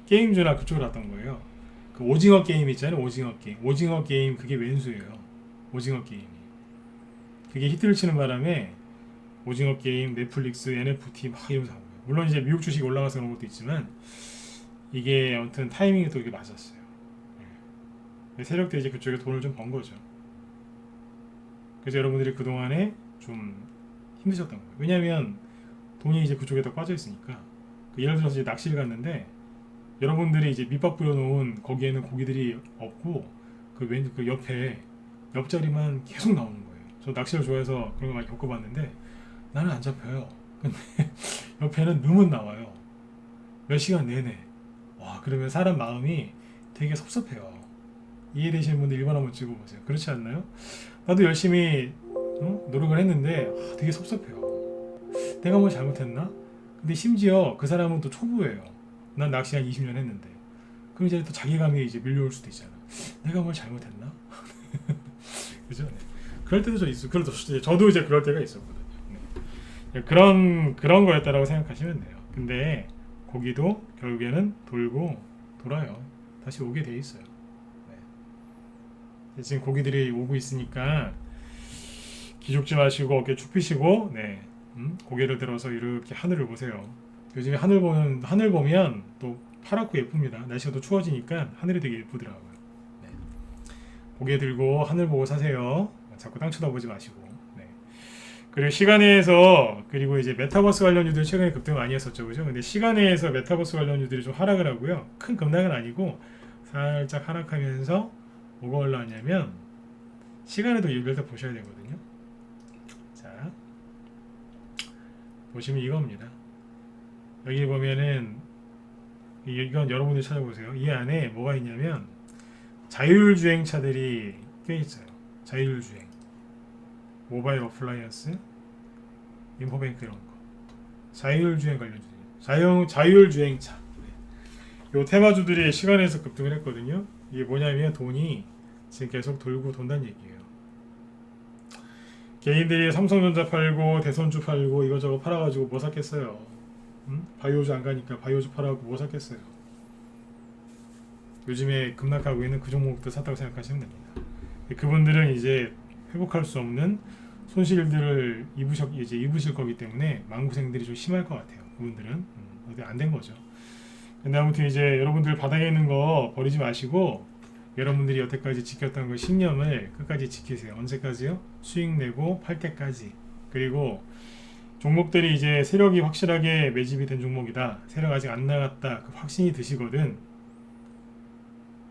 게임주나 그쪽으로 갔던 거예요. 그 오징어 게임 있잖아요. 오징어 게임 그게 왼수예요. 오징어 게임이 그게 히트를 치는 바람에 오징어 게임, 넷플릭스, NFT 막 이러면서 하고요. 물론 이제 미국 주식이 올라가서 그런 것도 있지만 이게 아무튼 타이밍이 또 이게 맞았어요. 세력들이 이제 그쪽에 돈을 좀 번 거죠. 그래서 여러분들이 그동안에 좀 힘드셨던 거예요. 왜냐하면 돈이 이제 그쪽에다 빠져 있으니까. 예를 들어서 이제 낚시를 갔는데 여러분들이 이제 밑밥 뿌려놓은 거기에는 고기들이 없고 그 옆에 옆자리만 계속 나오는 거예요. 저 낚시를 좋아해서 그런 거 많이 겪어봤는데 나는 안 잡혀요. 근데 옆에는 늠은 나와요. 몇 시간 내내. 와, 그러면 사람 마음이 되게 섭섭해요. 이해되시는 분들 1번 한번 찍어보세요. 그렇지 않나요? 나도 열심히 노력을 했는데 되게 섭섭해요. 내가 뭘 잘못했나? 근데 심지어 그 사람은 또 초보예요. 난 낚시 한 20년 했는데. 그럼 이제 또 자괴감이 이제 밀려올 수도 있잖아. 내가 뭘 잘못했나? 그죠? 네. 그럴 때도 저 있어. 저도 이제 그럴 때가 있었거든요. 네. 그런 거였다라고 생각하시면 돼요. 근데 거기도 결국에는 돌고 돌아요. 다시 오게 돼 있어요. 지금 고기들이 오고 있으니까 기죽지 마시고 어깨 축 펴시고 고개를 들어서 이렇게 하늘을 보세요. 요즘에 하늘 보면 또 파랗고 예쁩니다. 날씨가 또 추워지니까 하늘이 되게 예쁘더라고요. 네. 고개 들고 하늘 보고 사세요. 자꾸 땅 쳐다보지 마시고. 네. 그리고 시간에서 그리고 이제 메타버스 관련주들 최근에 급등 많이 했었죠, 그죠? 근데 시간에서 메타버스 관련주들이 좀 하락을 하고요. 큰 급락은 아니고 살짝 하락하면서 뭐가 올라왔냐면 시간에도 일별도 보셔야 되거든요. 자, 보시면 이겁니다. 여기 보면은 이건 여러분들이 찾아보세요. 이 안에 뭐가 있냐면 자율주행차들이 꽤 있어요. 자율주행, 모바일 어플라이언스, 인포뱅크 이런 거. 자율주행 관련주들, 자율주행차. 요 테마주들이 시간에서 급등을 했거든요. 이게 뭐냐면 돈이 지금 계속 돌고 돈다는 얘기예요. 개인들이 삼성전자 팔고 대선주 팔고 이거저거 팔아가지고 뭐 샀겠어요? 바이오주 안 가니까 바이오주 팔아고 뭐 샀겠어요? 요즘에 급락하고 있는 그 종목들 샀다고 생각하시면 됩니다. 그분들은 이제 회복할 수 없는 손실들을 입으실 거기 때문에 마음고생들이 좀 심할 것 같아요. 그분들은 어디 안 된 거죠. 근데 아무튼 이제 여러분들 바닥에 있는 거 버리지 마시고 여러분들이 여태까지 지켰던 그 신념을 끝까지 지키세요. 언제까지요? 수익 내고 팔 때까지. 그리고 종목들이 이제 세력이 확실하게 매집이 된 종목이다. 세력 아직 안 나갔다. 그 확신이 드시거든.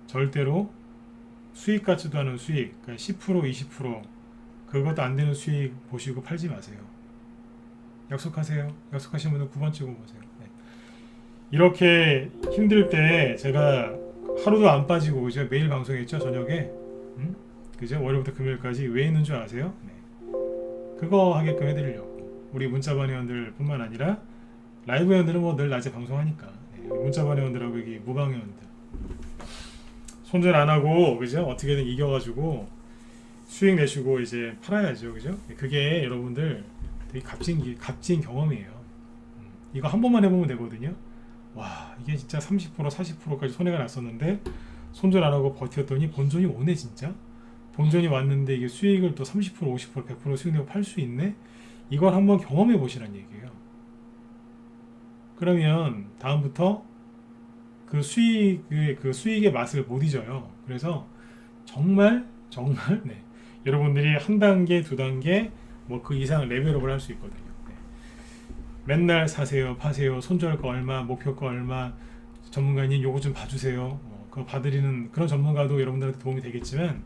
절대로 수익 같지도 않은 수익, 그러니까 10%, 20% 그것도 안 되는 수익 보시고 팔지 마세요. 약속하세요. 약속하신 분은 9번 찍어보세요. 네. 이렇게 힘들 때 제가 하루도 안 빠지고 그죠? 매일 방송했죠 저녁에 그죠? 월요일부터 금요일까지 왜 있는 줄 아세요? 네. 그거 하게끔 해드리려고 우리 문자반 회원들 뿐만 아니라 라이브 회원들은 뭐 늘 낮에 방송하니까. 네, 문자반 회원들하고 여기 무방 회원들 손절 안 하고 그죠? 어떻게든 이겨가지고 수익 내시고 이제 팔아야죠, 그죠? 그게 여러분들 되게 값진 경험이에요. 이거 한 번만 해보면 되거든요. 와, 이게 진짜 30% 40%까지 손해가 났었는데 손절 안 하고 버텼더니 본전이 오네 진짜. 본전이 왔는데 이게 수익을 또 30% 50% 100% 수익 내고 팔 수 있네. 이걸 한번 경험해 보시란 얘기예요. 그러면 다음부터 그 수익의 맛을 못 잊어요. 그래서 정말 네. 여러분들이 한 단계, 두 단계, 뭐 그 이상 레벨업을 할 수 있거든요. 네. 맨날 사세요, 파세요, 손절가 얼마, 목표가 얼마, 전문가님 요거 좀 봐주세요. 그거 봐드리는 그런 전문가도 여러분들한테 도움이 되겠지만,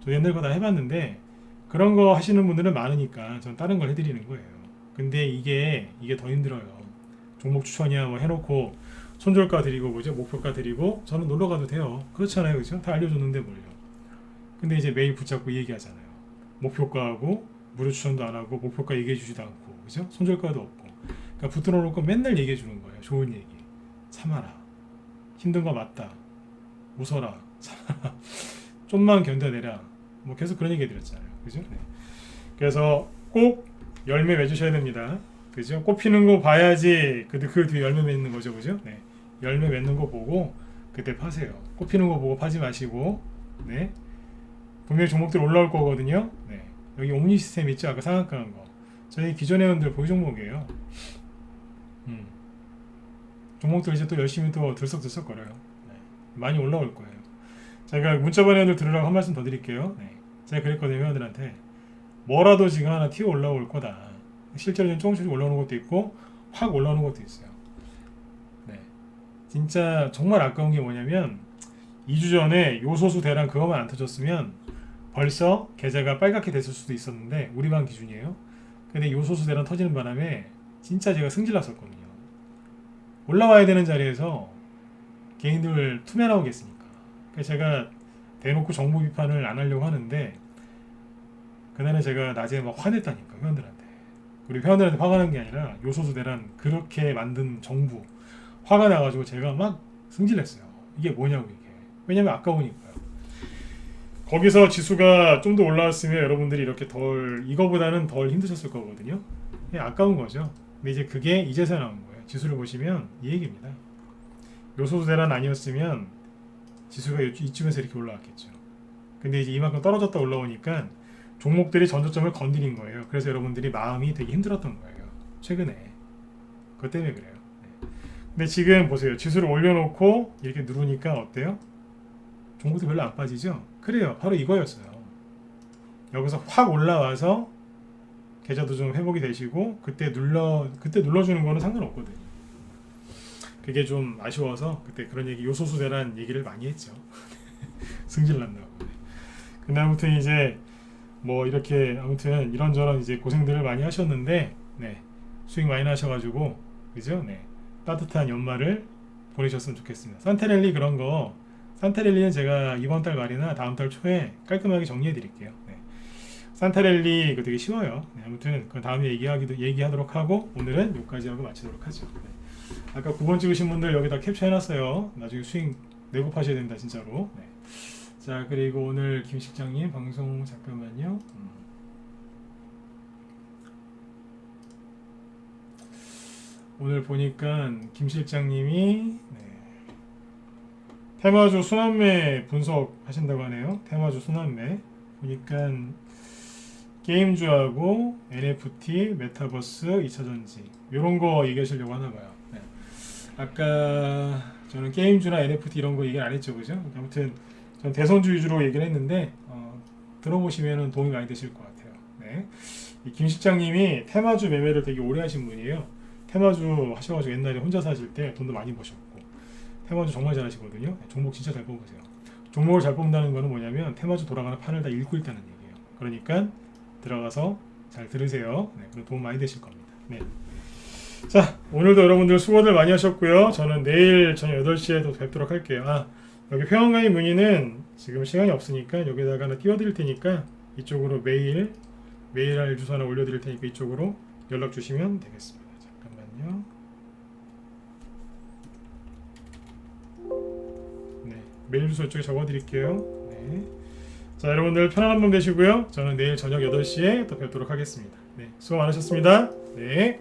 저 옛날 거 다 해봤는데 그런 거 하시는 분들은 많으니까 전 다른 걸 해드리는 거예요. 근데 이게 더 힘들어요. 종목 추천이야 뭐 해놓고 손절가 드리고 뭐죠, 목표가 드리고 저는 놀러 가도 돼요. 그렇잖아요, 그죠? 다 알려줬는데 뭘요. 근데 이제 매일 붙잡고 얘기하잖아요. 목표가하고 무료 추천도 안 하고 목표가 얘기해 주지도 않고, 그죠? 손절가도 없고. 그러니까 붙들어 놓고 맨날 얘기해 주는 거예요. 좋은 얘기. 참아라. 힘든 거 맞다. 웃어라. 참아라. 좀만 견뎌내라. 뭐 계속 그런 얘기 드렸잖아요. 그죠? 네. 그래서 꼭 열매 맺으셔야 됩니다. 그죠? 꽃 피는 거 봐야지 그 뒤에 열매 맺는 거죠. 그죠? 네. 열매 맺는 거 보고 그때 파세요. 꽃 피는 거 보고 파지 마시고, 네. 분명히 종목들 올라올 거거든요. 네. 여기 옴니 시스템 있죠? 아까 상한가한 거. 저희 기존 회원들 보유 종목이에요. 종목들 이제 또 열심히 또 들썩들썩거려요. 네. 많이 올라올 거예요. 제가 문자반 회원들 들으라고 한 말씀 더 드릴게요. 네. 제가 그랬거든요, 회원들한테. 뭐라도 지금 하나 튀어 올라올 거다. 실제로 조금씩 올라오는 것도 있고 확 올라오는 것도 있어요. 네. 진짜 정말 아까운 게 뭐냐면 2주 전에 요소수 대란 그거만 안 터졌으면 벌써 계좌가 빨갛게 됐을 수도 있었는데, 우리 방 기준이에요. 근데 요소수 대란 터지는 바람에 진짜 제가 승질 났었거든요. 올라와야 되는 자리에서 개인들 투매나오겠습니까? 그래서 제가 대놓고 정부 비판을 안 하려고 하는데, 그날은 제가 낮에 막 화냈다니까, 회원들한테. 우리 회원들한테 화가 난 게 아니라 요소수 대란 그렇게 만든 정부 화가 나가지고 제가 막 승질냈어요. 이게 뭐냐고 이게. 왜냐면 아까우니까요. 거기서 지수가 좀 더 올라왔으면 여러분들이 이렇게 이거보다는 덜 힘드셨을 거거든요. 그냥 아까운 거죠. 근데 이제 그게 이제서야 나온 거예요. 지수를 보시면 이 얘기입니다. 요소수 대란 아니었으면 지수가 이쯤에서 이렇게 올라왔겠죠. 근데 이제 이만큼 떨어졌다 올라오니까 종목들이 전저점을 건드린 거예요. 그래서 여러분들이 마음이 되게 힘들었던 거예요. 최근에. 그것 때문에 그래요. 네. 근데 지금 보세요. 지수를 올려놓고 이렇게 누르니까 어때요? 종목도 별로 안 빠지죠? 그래요. 바로 이거였어요. 여기서 확 올라와서 계좌도 좀 회복이 되시고 그때 눌러주는 거는 상관없거든요. 그게 좀 아쉬워서 그때 그런 얘기, 요소수 대란 얘기를 많이 했죠. 승질 난다고. 근데 아무튼 이제 뭐 이렇게 아무튼 이런저런 이제 고생들을 많이 하셨는데, 네. 수익 많이 나셔가지고, 그죠? 네. 따뜻한 연말을 보내셨으면 좋겠습니다. 산테랠리 그런 거, 산테랠리는 제가 이번 달 말이나 다음 달 초에 깔끔하게 정리해 드릴게요. 네. 산테랠리 그거 되게 쉬워요. 네. 아무튼 그 다음에 얘기하도록 하고, 오늘은 여기까지 하고 마치도록 하죠. 네. 아까 9번 찍으신 분들 여기다 캡처 해놨어요. 나중에 수익 내고 파셔야 된다 진짜로. 네. 자, 그리고 오늘 김 실장님 방송 잠깐만요. 오늘 보니까 김 실장님이 테마주 순환매 분석하신다고 하네요. 테마주 순환매 보니까 게임주하고 NFT, 메타버스, 2차전지 이런 거 얘기하시려고 하나봐요. 네. 아까 저는 게임주나 NFT 이런 거 얘기 안 했죠, 그죠? 아무튼 전 대선주 위주로 얘기를 했는데 들어보시면 도움이 많이 되실 것 같아요. 네. 이 김 실장님이 테마주 매매를 되게 오래 하신 분이에요. 테마주 하셔가지고 옛날에 혼자 사실 때 돈도 많이 버셨고, 테마주 정말 잘하시거든요. 종목 진짜 잘 뽑으세요. 종목을 잘 뽑는다는 거는 뭐냐면 테마주 돌아가는 판을 다 읽고 있다는 얘기예요. 그러니까 들어가서 잘 들으세요. 네, 그럼 도움 많이 되실 겁니다. 네. 자, 오늘도 여러분들 수고들 많이 하셨고요. 저는 내일 저녁 8시에 또 뵙도록 할게요. 여기 회원가입 문의는 지금 시간이 없으니까 여기다가 하나 띄워드릴 테니까 이쪽으로 메일 할 주소 하나 올려드릴 테니까 이쪽으로 연락 주시면 되겠습니다. 잠깐만요. 메일 주소 이쪽에 적어드릴게요. 네. 자, 여러분들 편안한 밤 되시고요. 저는 내일 저녁 8시에 또 뵙도록 하겠습니다. 네, 수고 많으셨습니다. 네.